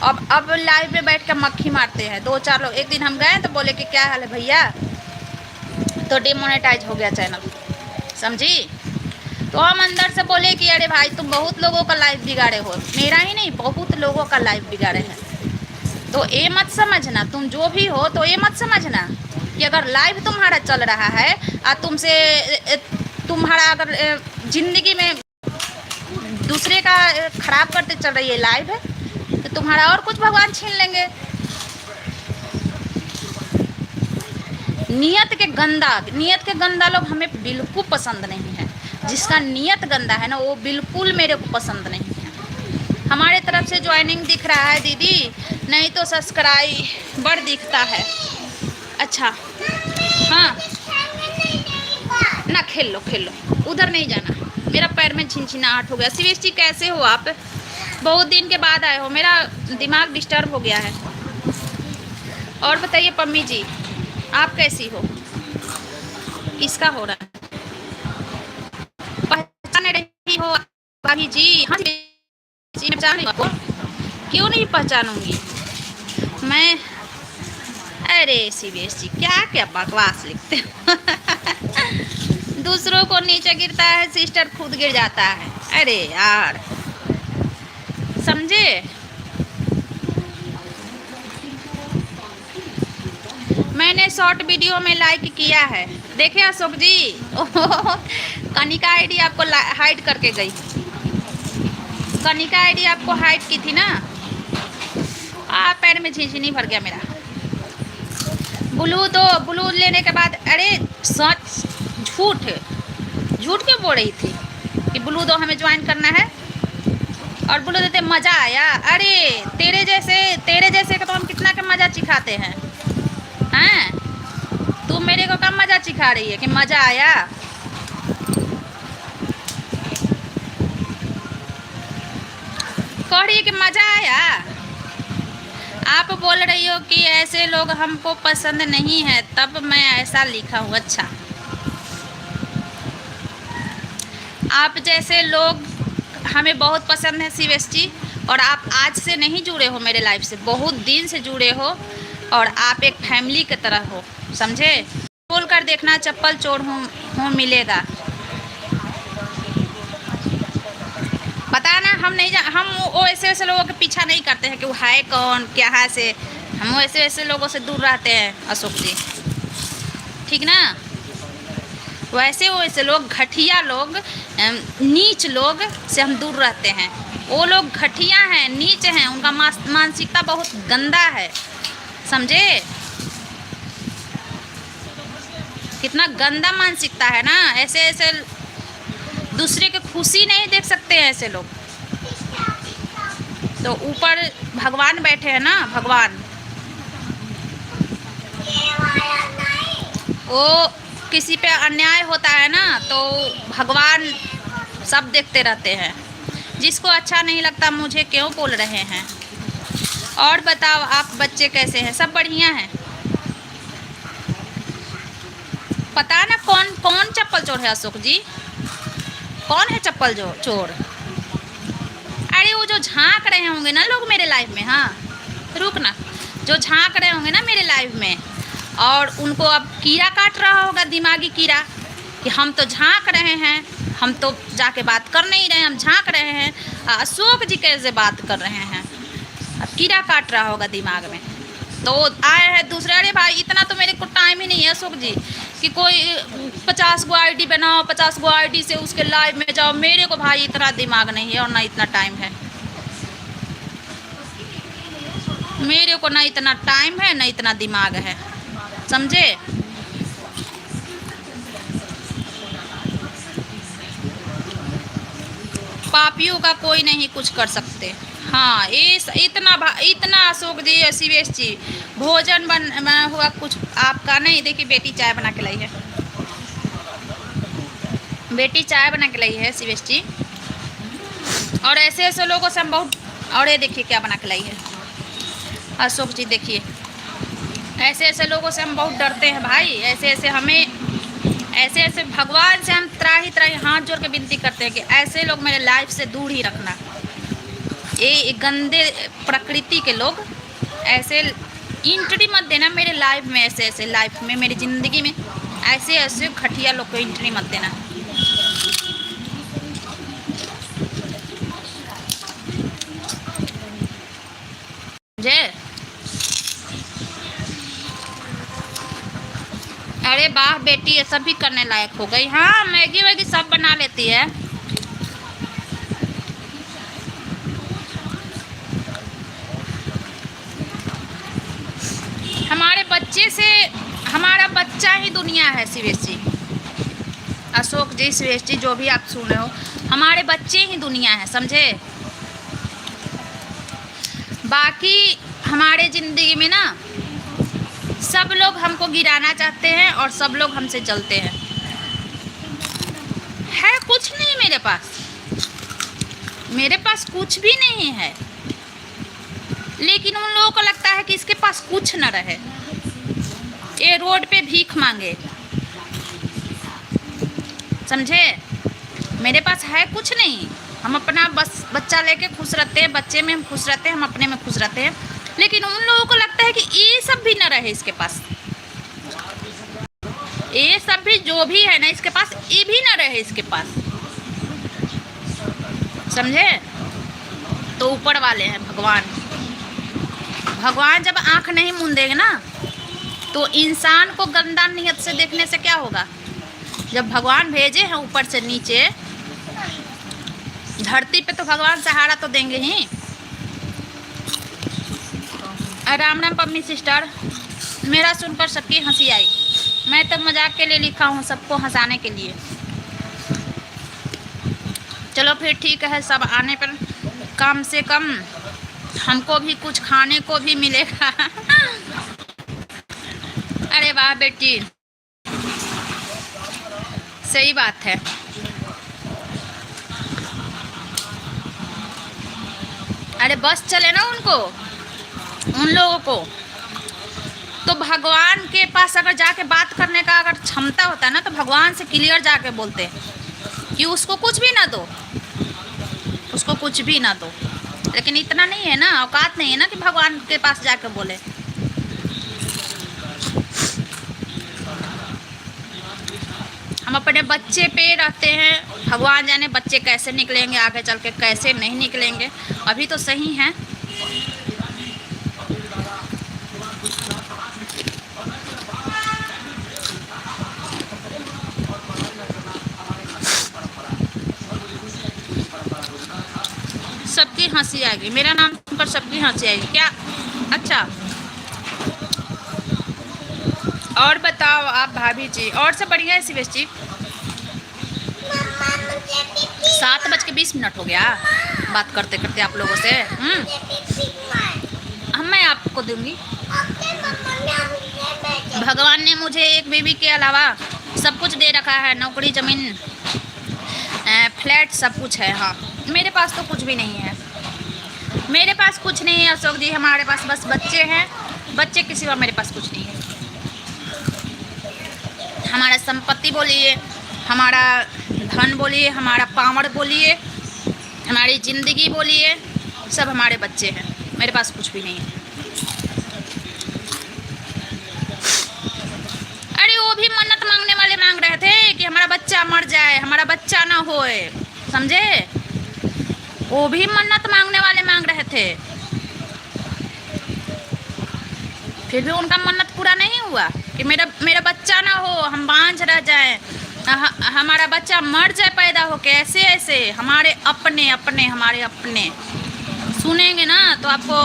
अब लाइव में बैठ कर मक्खी मारते हैं 2-4 लोग। एक दिन हम गए तो बोले कि क्या हाल है भैया, तो डीमोनेटाइज हो गया चैनल, समझी। तो हम अंदर से बोले कि अरे भाई तुम बहुत लोगों का लाइफ बिगाड़े हो, मेरा ही नहीं बहुत लोगों का लाइफ बिगाड़े हैं। तो ये मत समझना, तुम जो भी हो तो ये मत समझना कि अगर लाइफ तुम्हारा चल रहा है और तुम्हारा अगर ज़िंदगी में दूसरे का ख़राब करते चल रही है लाइफ है, तो तो तुम्हारा और कुछ भगवान छीन लेंगे। नियत के गंदा लोग हमें बिल्कुल पसंद नहीं है। जिसका नियत गंदा है ना, वो बिल्कुल मेरे को पसंद नहीं है। हमारे तरफ से ज्वाइनिंग दिख रहा है दीदी, नहीं तो सब्सक्राइबर दिखता है। अच्छा हाँ ना, खेल लो, उधर नहीं जाना। मेरा पैर में झिनझिनाहट हो गया। शिवेश जी कैसे हो आप? बहुत दिन के बाद आए हो, मेरा दिमाग डिस्टर्ब हो गया है। और बताइए पम्मी जी, आप कैसी हो? इसका हो रहा है, पहचान रही हो भाभी जी? हाँ जी पहचान आपको, क्यों नहीं पहचानूंगी मैं। अरे शिवेश जी क्या क्या बकवास लिखते हो। दूसरों को नीचे गिरता है, सिस्टर खुद गिर जाता है। अरे यार समझे। मैंने शॉर्ट वीडियो में लाइक किया है, देखे अशोक जी। कनिका आईडी आपको हाइड करके गई। कनिका आईडी आपको हाइड की थी ना। पैर में झिझनी भर गया मेरा। ब्लू लेने के बाद, अरे सच झूठ क्यों बोल रही थी कि ब्लू दो हमें ज्वाइन करना है और ब्लू देते मज़ा आया। अरे तेरे जैसे का तो हम कितना का मज़ा सिखाते हैं। तू मेरे को कम मज़ा सिखा रही है कि मज़ा आया। कह रही है कि मज़ा आया। आप बोल रही हो कि ऐसे लोग हमको पसंद नहीं है, तब मैं ऐसा लिखा हूँ। अच्छा, आप जैसे लोग हमें बहुत पसंद है शिवेश जी। और आप आज से नहीं जुड़े हो मेरे लाइफ से, बहुत दिन से जुड़े हो और आप एक फैमिली की तरह हो, समझे। बोल कर देखना, चप्पल चोर हूँ मिलेगा। पता ना, हम वो ऐसे लोगों के पीछा नहीं करते हैं कि वो है कौन क्या है से। हम ऐसे लोगों से दूर रहते हैं अशोक जी, ठीक ना। वैसे लोग घटिया लोग, नीच लोग से हम दूर रहते हैं। वो लोग घटिया हैं, नीच हैं, उनका मानसिकता बहुत गंदा है, समझे। कितना गंदा मानसिकता है ना। ऐसे दूसरे की खुशी नहीं देख सकते हैं ऐसे लोग। तो ऊपर भगवान बैठे हैं ना, भगवान, वो किसी पे अन्याय होता है ना तो भगवान सब देखते रहते हैं। जिसको अच्छा नहीं लगता मुझे क्यों बोल रहे हैं। और बताओ आप बच्चे कैसे हैं? सब बढ़िया हैं। पता ना कौन चप्पल चोर है अशोक जी, कौन है चप्पल चोर? अरे वो जो झांक रहे होंगे ना लोग मेरे लाइफ में, हाँ रुक ना, जो झांक रहे होंगे ना मेरे लाइफ में और उनको अब कीड़ा काट रहा होगा, दिमागी कीड़ा, कि हम तो झांक रहे हैं, हम तो जाके बात कर नहीं रहे, हम झांक रहे हैं। अशोक जी कैसे बात कर रहे हैं, अब कीड़ा काट रहा होगा दिमाग में। तो आए हैं दूसरे। अरे भाई इतना तो मेरे को टाइम ही नहीं है अशोक जी कि कोई 50 गो आईडी बनाओ, 50 गो आईडी से उसके लाइव में जाओ। मेरे को भाई इतना दिमाग नहीं है और ना इतना टाइम है। मेरे को ना इतना टाइम है ना इतना दिमाग है, समझे। पापियों का कोई नहीं कुछ कर सकते। हाँ इतना अशोक जी, शिवेश जी, भोजन बना हुआ कुछ आपका नहीं। देखिए बेटी चाय बना के लाई है, बेटी चाय बना के लाई है शिवेश जी। और ऐसे लोगों से हम बहुत, और ये देखिए क्या बना के लाई है अशोक जी, देखिए ऐसे लोगों से हम बहुत डरते हैं भाई। ऐसे भगवान से हम त्राही हाथ जोड़ के विनती करते हैं कि ऐसे लोग मेरे लाइफ से दूर ही रखना। ये गंदे प्रकृति के लोग ऐसे एंट्री मत देना मेरे लाइफ में। ऐसे लाइफ में, मेरी ज़िंदगी में ऐसे घटिया लोग को एंट्री मत देना। समझे। अरे वाह बेटी, ये सब भी करने लायक हो गई। हाँ मैगी वैगी सब बना लेती है। बच्चे से हमारा बच्चा ही दुनिया है शिवेश जी, अशोक जी, शिवेश जी, जो भी आप सुन रहे हो, हमारे बच्चे ही दुनिया है, समझे। बाकी हमारे ज़िंदगी में ना सब लोग हमको गिराना चाहते हैं और सब लोग हमसे जलते हैं। है कुछ नहीं मेरे पास कुछ भी नहीं है, लेकिन उन लोगों को लगता है कि इसके पास कुछ न रहे, ये रोड पे भीख मांगे, समझे। मेरे पास है कुछ नहीं, हम अपना बस बच्चा लेके खुश रहते हैं, बच्चे में हम खुश रहते हैं, हम अपने में खुश रहते हैं, लेकिन उन लोगों को लगता है कि ये सब भी न रहे इसके पास, ये सब भी जो भी है ना इसके पास, ये भी न रहे इसके पास, समझे। तो ऊपर वाले हैं भगवान जब आंख नहीं मूंदेंगे ना तो इंसान को गंदा नियत से देखने से क्या होगा। जब भगवान भेजे हैं ऊपर से नीचे धरती पे तो भगवान सहारा तो देंगे ही। राम राम पम्मी सिस्टर, मेरा सुनकर सबकी हंसी आई, मैं तो मजाक के लिए लिखा हूँ, सबको हंसाने के लिए। चलो फिर ठीक है, सब आने पर कम से कम हमको भी कुछ खाने को भी मिलेगा। अरे वाह बेटी, सही बात है। अरे बस चले ना उन लोगों को, तो भगवान के पास अगर जाके बात करने का अगर क्षमता होता है ना तो भगवान से क्लियर जाके बोलते हैं कि उसको कुछ भी ना दो, उसको कुछ भी ना दो। लेकिन इतना नहीं है ना, औकात नहीं है ना कि भगवान के पास जाके बोले। हम अपने बच्चे पे रहते हैं, भगवान जाने बच्चे कैसे निकलेंगे, आगे चल के कैसे नहीं निकलेंगे, अभी तो सही हैं। सबकी हंसी आएगी, मेरा नाम सुनकर सबकी हंसी आएगी क्या? अच्छा, और बताओ आप भाभी जी, और सब बढ़िया है शिवेश जी? 7:20 हो गया बात करते करते आप लोगों से। मैं आपको दूंगी। भगवान ने मुझे एक बेबी के अलावा सब कुछ दे रखा है, नौकरी, ज़मीन, फ्लैट, सब कुछ है। हाँ, मेरे पास तो कुछ भी नहीं है, मेरे पास कुछ नहीं है अशोक जी, हमारे पास बस बच्चे हैं, बच्चे के सिवा मेरे पास कुछ नहीं है। हमारा संपत्ति बोलिए, हमारा धन बोलिए, हमारा पावर बोलिए, हमारी ज़िंदगी बोलिए, सब हमारे बच्चे हैं, मेरे पास कुछ भी नहीं है। अरे वो भी मन्नत मांगने वाले मांग रहे थे कि हमारा बच्चा मर जाए, हमारा बच्चा ना होए, समझे। वो भी मन्नत मांगने वाले मांग रहे थे, फिर भी उनका मन्नत पूरा नहीं हुआ कि मेरा बच्चा ना हो, हम बांझ रह जाएं, हमारा बच्चा मर जाए पैदा हो के। ऐसे हमारे अपने सुनेंगे ना तो आपको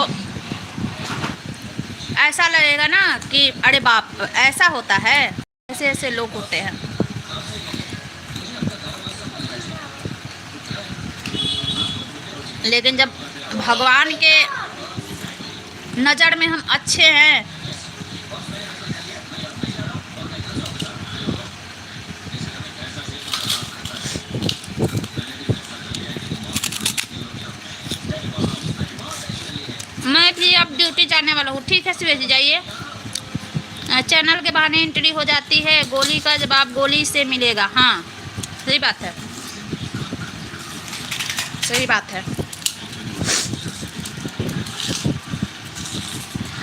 ऐसा लगेगा ना कि अरे बाप, ऐसा होता है, ऐसे लोग होते हैं। लेकिन जब भगवान के नज़र में हम अच्छे हैं, मैं भी अब ड्यूटी जाने वाला हूँ। ठीक है शिवेश जी, जाइए। चैनल के बहाने एंट्री हो जाती है, गोली का जवाब गोली से मिलेगा। हाँ, सही बात है, सही बात है।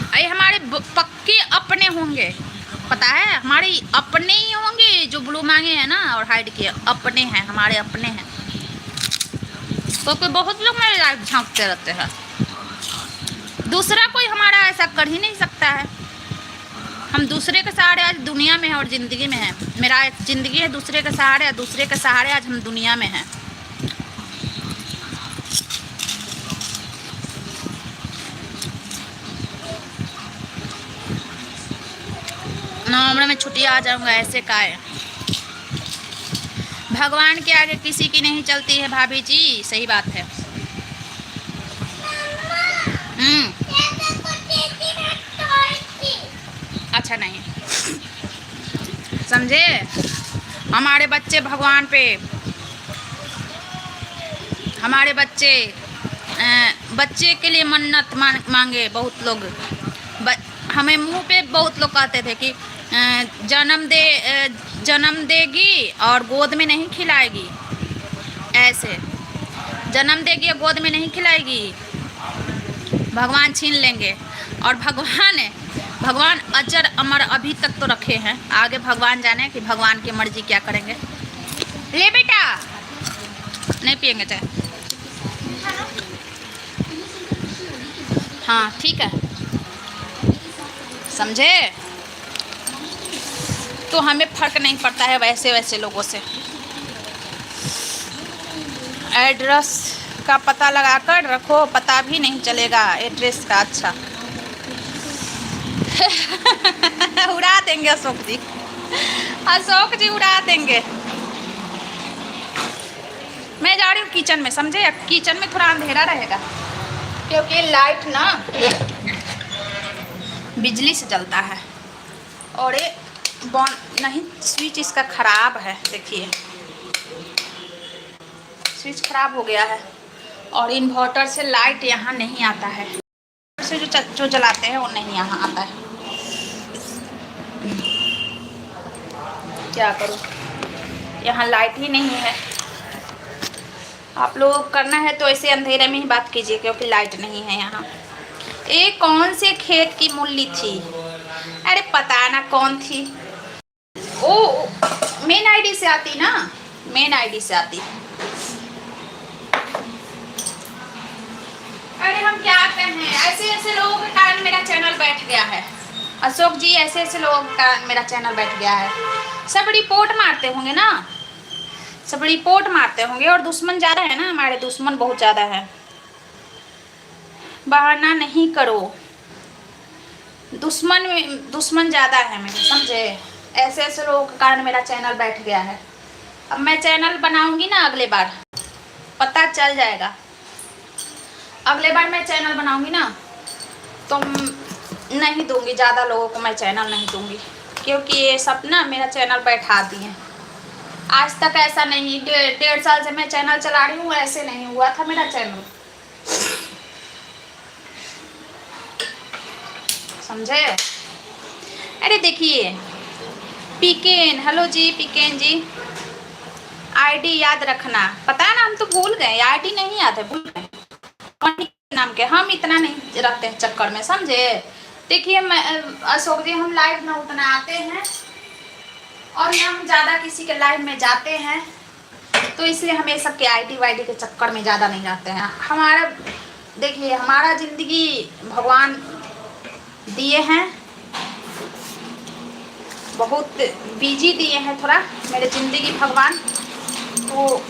अरे हमारे पक्के अपने होंगे, पता है, हमारे अपने ही होंगे जो ब्लू मांगे हैं ना और हाइड किए, अपने हैं, हमारे अपने हैं। तो बहुत लोग मेरे लाइफ झांकते रहते हैं, दूसरा कोई हमारा ऐसा कर ही नहीं सकता है। हम दूसरे के सहारे आज दुनिया में हैं और ज़िंदगी में हैं। मेरा एक ज़िंदगी है दूसरे के सहारे, और दूसरे के सहारे आज हम दुनिया में हैं। नवंबर में छुट्टी आ जाऊंगा, ऐसे का है। भगवान के आगे किसी की नहीं चलती है भाभी जी, सही बात है। अच्छा नहीं समझे, हमारे बच्चे भगवान पे, हमारे बच्चे बच्चे के लिए मन्नत मांगे बहुत लोग। हमें मुंह पे बहुत लोग कहते थे कि जन्म देगी और गोद में नहीं खिलाएगी, ऐसे जन्म देगी और गोद में नहीं खिलाएगी, भगवान छीन लेंगे। और भगवान अजर अमर अभी तक तो रखे हैं, आगे भगवान जाने कि भगवान की मर्जी क्या करेंगे। ले बेटा, नहीं पियेंगे चाय, हाँ ठीक है, समझे। तो हमें फर्क नहीं पड़ता है वैसे वैसे लोगों से। एड्रेस का पता लगाकर रखो, पता भी नहीं चलेगा एड्रेस का। अच्छा उड़ा देंगे अशोक जी, अशोक जी उड़ा देंगे। मैं जा रही हूँ किचन में, समझे। किचन में थोड़ा अंधेरा रहेगा क्योंकि लाइट ना बिजली से जलता है और ये नहीं, स्विच इसका ख़राब है, देखिए स्विच ख़राब हो गया है। और इन्वर्टर से लाइट यहाँ नहीं आता है, से जो जलाते हैं वो नहीं यहाँ आता है। क्या करूँ, यहाँ लाइट ही नहीं है। आप लोग करना है तो ऐसे अंधेरे में ही बात कीजिए क्योंकि लाइट नहीं है यहाँ। ये कौन से खेत की मूली थी, अरे पता ना कौन थी, ओ मेन आईडी से आती ना, मेन आईडी से आती। अरे हम क्या कहें, ऐसे ऐसे लोगों के कारण मेरा चैनल बैठ गया है अशोक जी, ऐसे ऐसे लोगों के कारण मेरा चैनल बैठ गया है। सब रिपोर्ट मारते होंगे ना, सब रिपोर्ट मारते होंगे, और दुश्मन ज़्यादा है ना, हमारे दुश्मन बहुत ज़्यादा है। बहाना नहीं करो, दुश्मन ज़्यादा है मेरे, समझे। ऐसे ऐसे लोगों के कारण मेरा चैनल बैठ गया है। अब मैं चैनल बनाऊंगी ना, अगले बार पता चल जाएगा। अगले बार मैं चैनल बनाऊंगी ना तो नहीं दूंगी, ज़्यादा लोगों को मैं चैनल नहीं दूंगी क्योंकि ये सब ना मेरा चैनल बैठा दिए। आज तक ऐसा नहीं, 1.5 साल से मैं चैनल चला रही हूँ, ऐसे नहीं हुआ था मेरा चैनल, समझे। अरे देखिए पिकेन, हेलो जी पिकेन जी, आईडी याद रखना, पता है ना हम तो भूल गए, आईडी नहीं याद है, भूल गए नाम के, हम इतना नहीं रखते हैं चक्कर में, समझे। देखिए मैं अशोक जी, हम लाइव में उतना आते हैं और हम ज़्यादा किसी के लाइव में जाते हैं, तो इसलिए हमें सबके आईडी वाईडी के चक्कर में ज़्यादा नहीं रहते हैं। हमारा देखिए, हमारा ज़िंदगी भगवान दिए हैं, बहुत बिजी दिए हैं थोड़ा मेरे ज़िंदगी भगवान, तो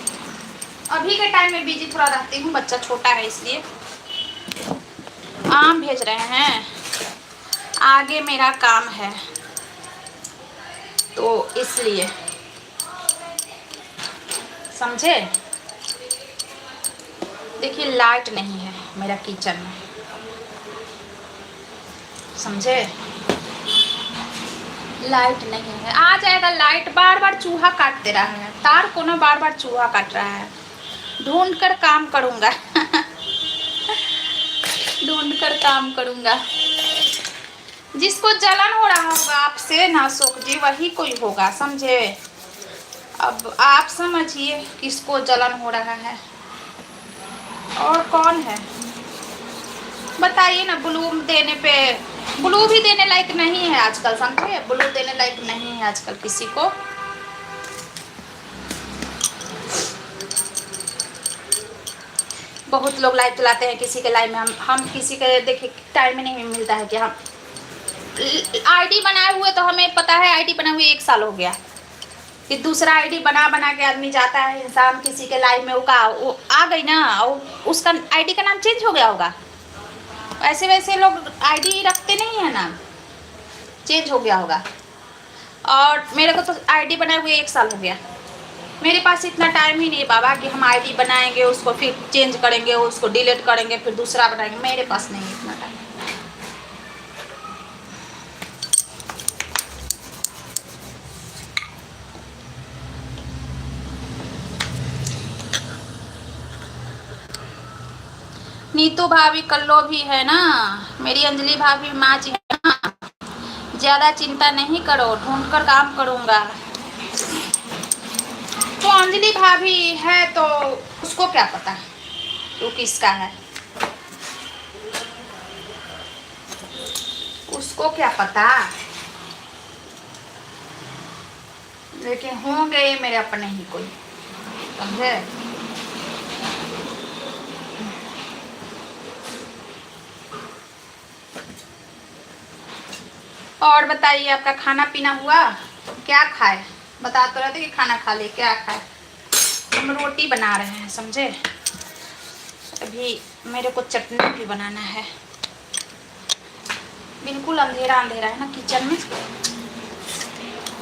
अभी के टाइम में बिजी थोड़ा रहती हूँ, बच्चा छोटा है इसलिए। आम भेज रहे हैं, आगे मेरा काम है तो इसलिए, समझे। देखिए लाइट नहीं है मेरा किचन में, समझे, लाइट नहीं है। आ जाएगा लाइट, बार बार चूहा काटते रहा है, तार को ना बार बार चूहा काट रहा है, ढूंढ कर काम करूँगा ढूंढ कर काम करूँगा। जिसको जलन हो रहा होगा आपसे ना अशोक जी, वही कोई होगा, समझे। अब आप समझिए किसको जलन हो रहा है और कौन है, बताइए ना। ब्लू देने पे, ब्लू भी देने लायक नहीं है आजकल, समझे, ब्लू देने लायक नहीं है आजकल किसी को। बहुत लोग लाइव चलाते हैं, किसी के लाइव में हम किसी के देखिए टाइम ही नहीं मिलता है कि हम आईडी बनाए हुए, तो हमें पता है आईडी बनाए हुए 1 साल हो गया, कि दूसरा आईडी बना के आदमी जाता है इंसान किसी के लाइव में, वो आ गई ना, उसका आईडी का नाम चेंज हो गया होगा। ऐसे वैसे लोग आईडी रखते नहीं है, नाम चेंज हो गया होगा, और मेरे को तो आईडी बनाए हुए 1 साल हो गया। मेरे पास इतना टाइम ही नहीं है बाबा कि हम आईडी बनाएंगे, उसको फिर चेंज करेंगे, उसको डिलीट करेंगे, फिर दूसरा बनाएंगे। मेरे पास नहीं है इतना टाइम। नीतू भाभी कल्लो भी है ना, मेरी अंजलि भाभी माँ जी है ना, ज्यादा चिंता नहीं करो, ढूंढ कर काम करूंगा। तो अंजलि भाभी है तो उसको क्या पता तू किसका है, उसको क्या पता। लेकिन होंगे ये मेरे अपने ही कोई, समझे। और बताइए आपका खाना पीना हुआ, क्या खाए? बता तो रहे थे कि खाना खा ले, क्या खाए? हम रोटी बना रहे हैं, समझे। अभी मेरे को चटनी भी बनाना है। बिल्कुल अंधेरा अंधेरा है ना किचन में।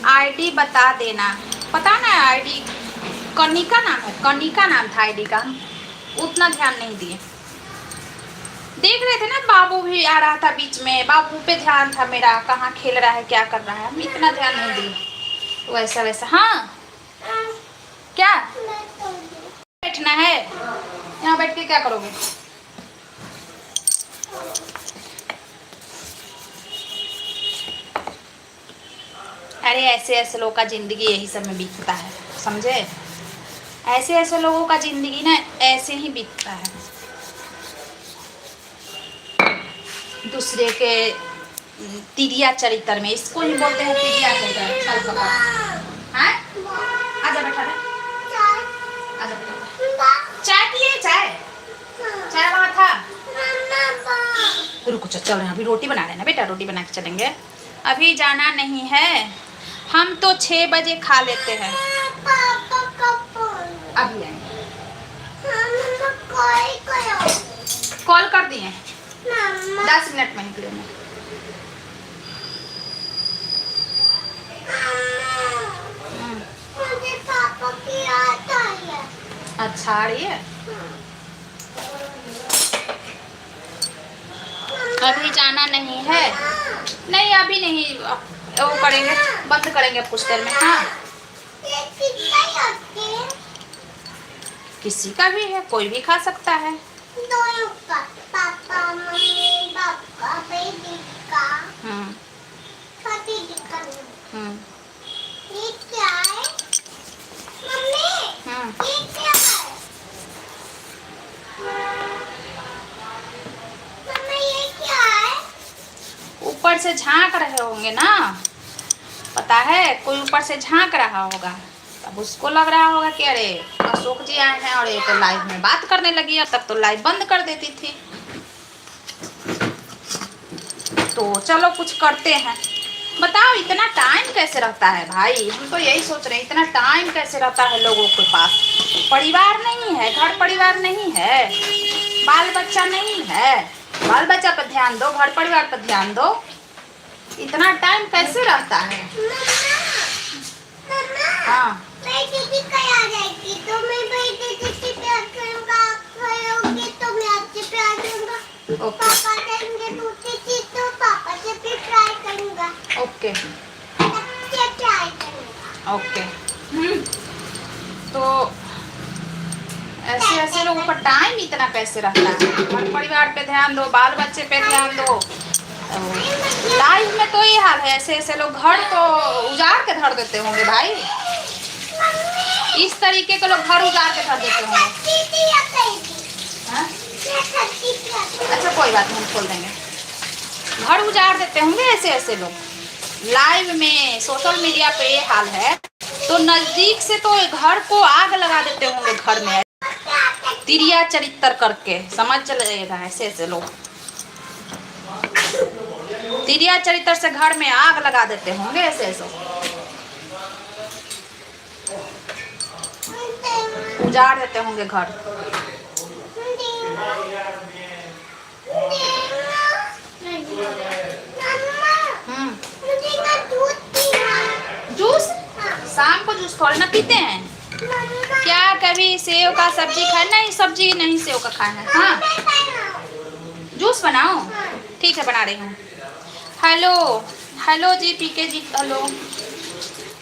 आईडी बता देना, पता ना आईडी कनिका नाम है, कनिका नाम था आईडी का, उतना ध्यान नहीं दिए। देख रहे थे ना बाबू भी आ रहा था बीच में, बाबू पे ध्यान था मेरा, कहाँ खेल रहा है क्या कर रहा है, हम इतना ध्यान नहीं दिए। वैसा वैसा। हाँ क्या बैठना है, यहाँ बैठ के क्या करोगे? अरे ऐसे ऐसे लोगों का जिंदगी यही सब में बीतता है, समझे। ऐसे ऐसे लोगों का जिंदगी ना ऐसे ही बीतता है, दूसरे के तिरिया चरित्र में, इसको ही बोलते हैं तिरिया चरित्र। चल पकड़, हाँ आजा बैठा रहे, आजा बैठा। चाय पिए? चाय चाय वहाँ था। रुको चल रहे हैं, अभी रोटी बना रहे हैं ना बेटा, रोटी बना के चलेंगे। अभी जाना नहीं है, हम तो 6 बजे खा लेते हैं। अभी आएंगे, कॉल कर दिए, 10 मिनट में निकलेंगे। मुझे पापा की याद आई है। अच्छा आ रही है। अभी जाना नहीं है, नहीं अभी नहीं, वो करेंगे, बंद करेंगे कुछ देर में। हाँ ये कितना याद है? किसी का भी है, कोई भी खा सकता है। दोनों का, पापा मम्मी पापा बेबी का, छोटी दी का। ये क्या है मम्मी? ये क्या है मम्मी? ये क्या है? ऊपर से झांक रहे होंगे ना, पता है कोई ऊपर से झांक रहा होगा, तब उसको लग रहा होगा कि अरे अशोक जी आए हैं और ये तो लाइव में बात करने लगी है, तब तो लाइव बंद कर देती थी। तो चलो कुछ करते हैं। बताओ इतना टाइम कैसे रहता है भाई, हम तो यही सोच रहे हैं इतना टाइम कैसे रहता है लोगों के पास। परिवार नहीं है, घर परिवार नहीं है, बाल बच्चा नहीं है, बाल बच्चा पर ध्यान दो, घर परिवार पर ध्यान दो, इतना टाइम कैसे रहता है। हाँ मैं दीदी कहीं आ जाएगी तो मैं भाई दीदी से प्यार करूंगा, आप करोगे तो मैं आपसे प्यार करूंगा। पापा करेंगे दूसरी चीज तो पापा से भी ट्राई करूंगा। ओके सबसे ट्राई करूंगा। ओके। तो ऐसे ऐसे लोगों का टाइम इतना कैसे रहता है। घर परिवार पे ध्यान दो, बाल बच्चे पे ध्यान दो। लाइफ में तो ये हाल है, ऐसे ऐसे लोग घर तो उजाड़ के धर देते होंगे भाई, इस तरीके के लोग घर उजाड़ के धर देते होंगे। हाँ? अच्छा कोई बात नहीं, हम खोल देंगे। घर उजाड़ देते होंगे ऐसे ऐसे लोग। लाइव में सोशल मीडिया पे ये हाल है तो नजदीक से तो घर को आग लगा देते होंगे, घर में तिरिया चरित्र करके, समझ चलेगा। ऐसे ऐसे लोग तिरिया चरित्र से घर में आग लगा देते होंगे ऐसे ऐसे, उजाड़ देते होंगे घर। मुझे ना दूध पीना। को जूस थोड़ा ना पीते हैं क्या? कभी सेव का सब्जी खाए? नहीं, सब्जी नहीं सेव का खाना है। हाँ, जूस बनाओ, ठीक है बना रही हूँ। हेलो हेलो जी, पीके जी, हेलो।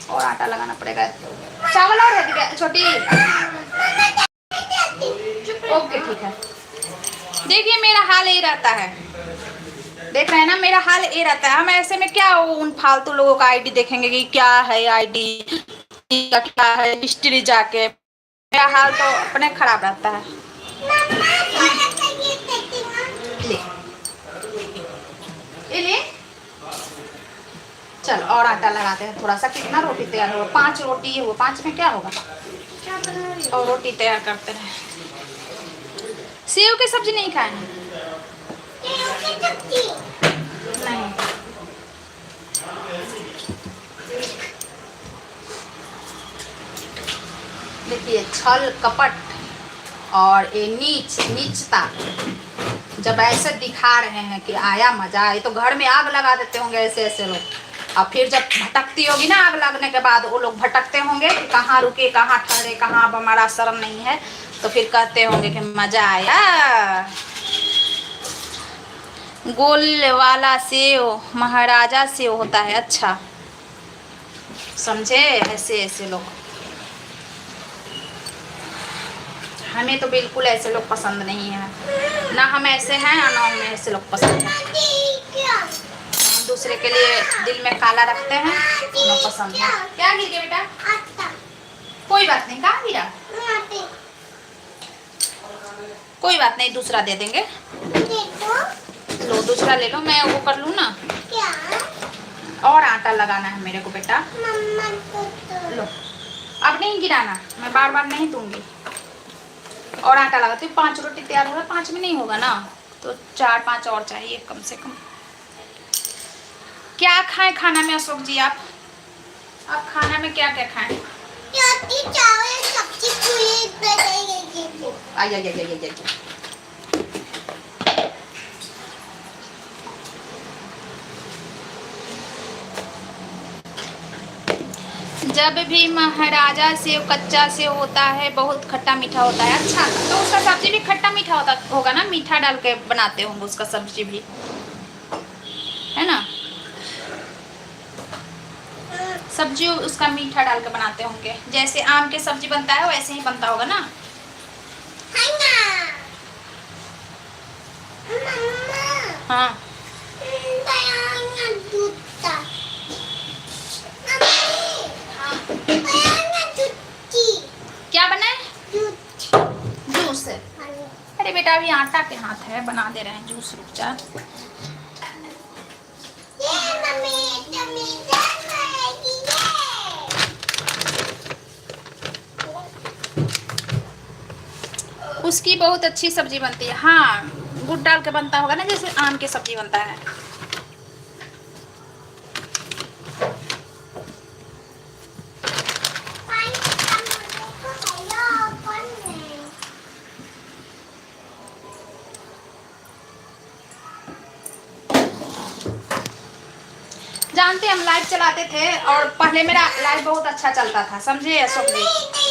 और आटा लगाना पड़ेगा। चावल और है क्या छोटी? ओके ठीक है। देखिए मेरा हाल यही रहता है, देख रहे हैं ना, मेरा हाल ये रहता है। हम ऐसे में क्या उन फालतू लोगों का आईडी देखेंगे कि क्या है आईडी का, क्या है हिस्ट्री जाके। मेरा हाल तो अपने खराब रहता है। ले ये ले, चल और आटा लगाते हैं थोड़ा सा। कितना रोटी तैयार होगा? 5 रोटी है वो, 5 में क्या होगा? और रोटी तैयार करते रहे। सेव की सब्जी नहीं खाए? नहीं, देखिए छल कपट और ये नीचता जब ऐसे दिखा रहे हैं कि आया मजा, ये तो घर में आग लगा देते होंगे ऐसे ऐसे लोग। और फिर जब भटकती होगी ना आग लगने के बाद, वो लोग भटकते होंगे कि कहाँ रुके, कहाँ ठहरे, कहाँ अब हमारा शर्म नहीं है, तो फिर कहते होंगे कि मजा आया। गोल वाला सेव महाराजा सेव होता है, अच्छा समझे? ऐसे ऐसे लोग, हमें तो बिल्कुल ऐसे लोग पसंद नहीं है ना। हम ऐसे हैं ना हमें ऐसे लोग पसंद है। हम दूसरे के लिए दिल में काला रखते हैं, हमें पसंद है। क्या गिर गया बेटा? कोई बात नहीं, कहाँ गिरा? कोई बात नहीं, दूसरा दे देंगे। लो दूसरा ले लो, मैं वो कर लूँ ना। और आटा लगाना है मेरे को बेटा। लो, अब नहीं गिराना, मैं बार बार नहीं दूंगी। और आटा लगाती हूँ। 5 रोटी तैयार होगा, 5 में नहीं होगा ना, तो 4-5 और चाहिए कम से कम। क्या खाएं खाना में अशोक जी? आप खाना में क्या क्या खाएं? रोटी चावल सब्जी पूरी। आई जब भी महाराजा सेव कच्चा सेव होता है, बहुत खट्टा मीठा होता है। अच्छा, तो उसका सब्जी भी खट्टा मीठा होता होगा ना, मीठा डाल के बनाते होंगे उसका सब्जी भी, है ना? सब्जी उसका मीठा डाल के बनाते होंगे, जैसे आम के सब्जी बनता है वैसे ही बनता होगा ना। हाँ क्या बना है? जूस। अरे बेटा अभी आटा के हाथ है, बना दे रहे हैं जूस, रुक जा। उसकी बहुत अच्छी सब्जी बनती है। हाँ, गुड़ डाल के बनता होगा ना, जैसे आम की सब्जी बनता है। जानते हम लाइव चलाते थे और पहले मेरा लाइव बहुत अच्छा चलता था, समझे अशोक जी?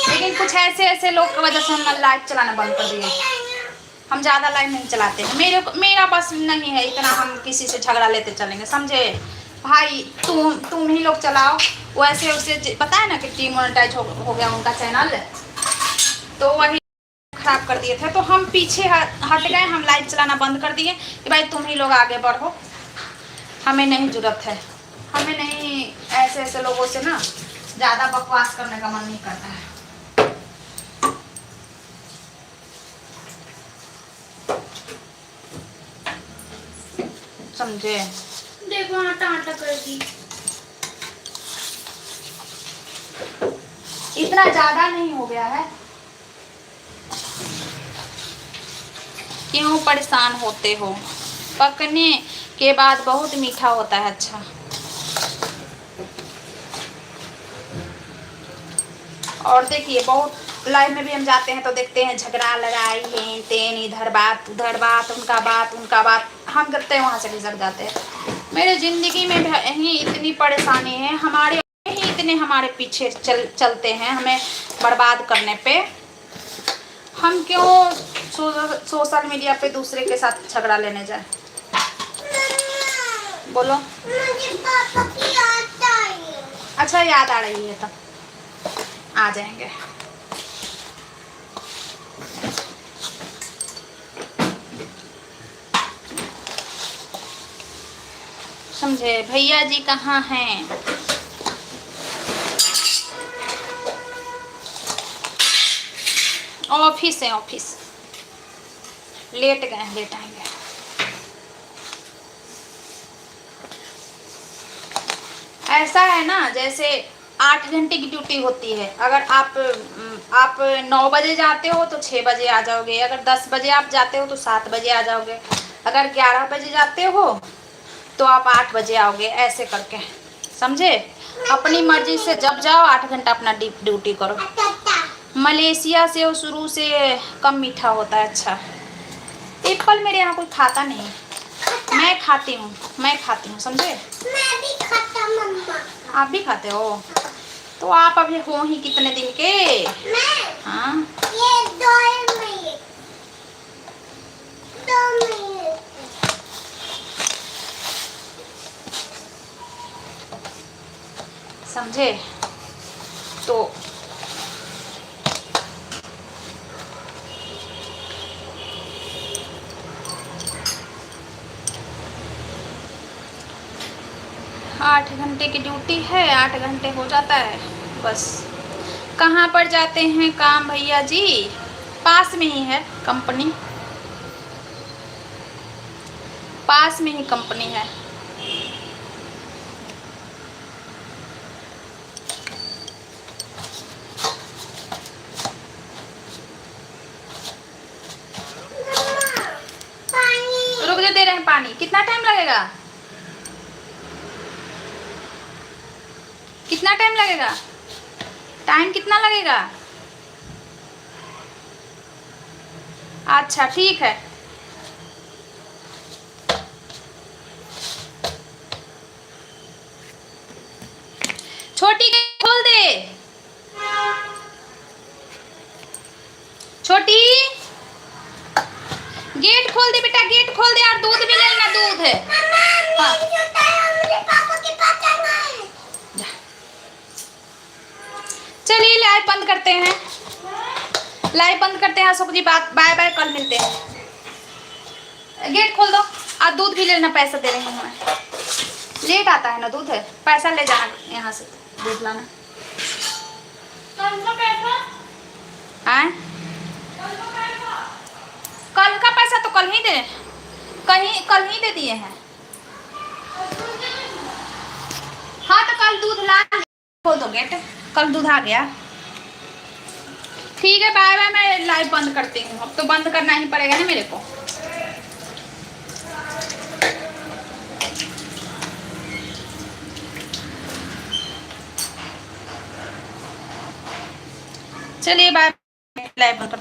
लेकिन कुछ ऐसे ऐसे लोग की वजह से हम लाइव चलाना बंद कर दिए। हम ज़्यादा लाइव नहीं चलाते हैं। मेरा बस नहीं है इतना हम किसी से झगड़ा लेते चलेंगे, समझे भाई? तुम ही लोग चलाओ। वैसे उसे पता है ना कि डीमोनेटाइज हो गया उनका चैनल, तो वही खराब कर दिए थे। तो हम पीछे हट गए, हम लाइव चलाना बंद कर दिए कि भाई तुम ही लोग आगे बढ़ो, हमें नहीं जरूरत है। हमें नहीं, ऐसे ऐसे लोगों से ना ज़्यादा बकवास करने का मन नहीं करता है। समझे? देखो आटा आटा कर दी। इतना ज़्यादा नहीं हो गया है, क्यों परेशान होते हो? पकने के बाद बहुत मीठा होता है। अच्छा, और देखिए बहुत लाइव में भी हम जाते हैं तो देखते हैं झगड़ा लड़ाई है तेन, इधर बात उधर बात, उनका बात, हम करते हैं वहाँ से भी सक जाते हैं। मेरे ज़िंदगी में ही इतनी परेशानी है, हमारे ही इतने हमारे पीछे चलते हैं हमें बर्बाद करने पे। हम क्यों सोशल मीडिया पे दूसरे के साथ झगड़ा लेने जाए। बोलो। मुझे पापा की याद आ रही है। अच्छा याद आ रही है, तब आ जाएंगे। समझे? भैया जी कहाँ हैं? ऑफिस है, ऑफिस। लेट गए, लेट आएंगे। ऐसा है ना, जैसे 8 घंटे की ड्यूटी होती है। अगर आप 9 बजे जाते हो तो 6 बजे आ जाओगे। अगर 10 बजे आप जाते हो तो 7 बजे आ जाओगे। अगर 11 बजे जाते हो तो आप 8 बजे आओगे, ऐसे करके। समझे? अपनी मर्जी से जब जाओ, 8 घंटा अपना ड्यूटी करो। मलेशिया से शुरू से कम मीठा होता है। अच्छा, एप्पल मेरे यहाँ कोई खाता नहीं। मैं खाती हूँ, मैं खाती हूँ, समझे? मैं भी खाता मम्मा। आप भी खाते हो? तो आप अभी हो ही कितने दिन के? मैं हाँ, ये 2 महीने 2 महीने। समझे? तो आठ घंटे की ड्यूटी है, 8 घंटे हो जाता है बस। कहाँ पर जाते हैं काम भैया जी? पास में ही है कंपनी, पास में ही कंपनी है। पानी। रुक जा, दे रहे हैं पानी। कितना टाइम लगेगा? कितना टाइम लगेगा? टाइम कितना लगेगा? अच्छा ठीक है। छोटी गेट खोल दे, छोटी गेट खोल दे बेटा, गेट खोल दे। और दूध भी लेना, दूध है। हाँ। मुझे पापा के पास जाना है। चलिए लाइव बंद करते हैं, लाइव बंद करते हैं अशोक जी। बात, बाय बाय, कल मिलते हैं। गेट खोल दो। और दूध भी लेना, पैसा दे रही हूँ मैं। लेट आता है ना दूध है, पैसा ले जाना यहाँ से, दूध लाना। आए? कल का पैसा तो कल ही दे, कल ही दे दिए हैं। हाँ तो कल दूध ला, खोल दो गेट, कल दूध आ गया। ठीक है, बाय बाय। मैं लाइव बंद करती हूँ, अब तो बंद करना ही पड़ेगा ना मेरे को। चलिए बाय, लाइव बंद।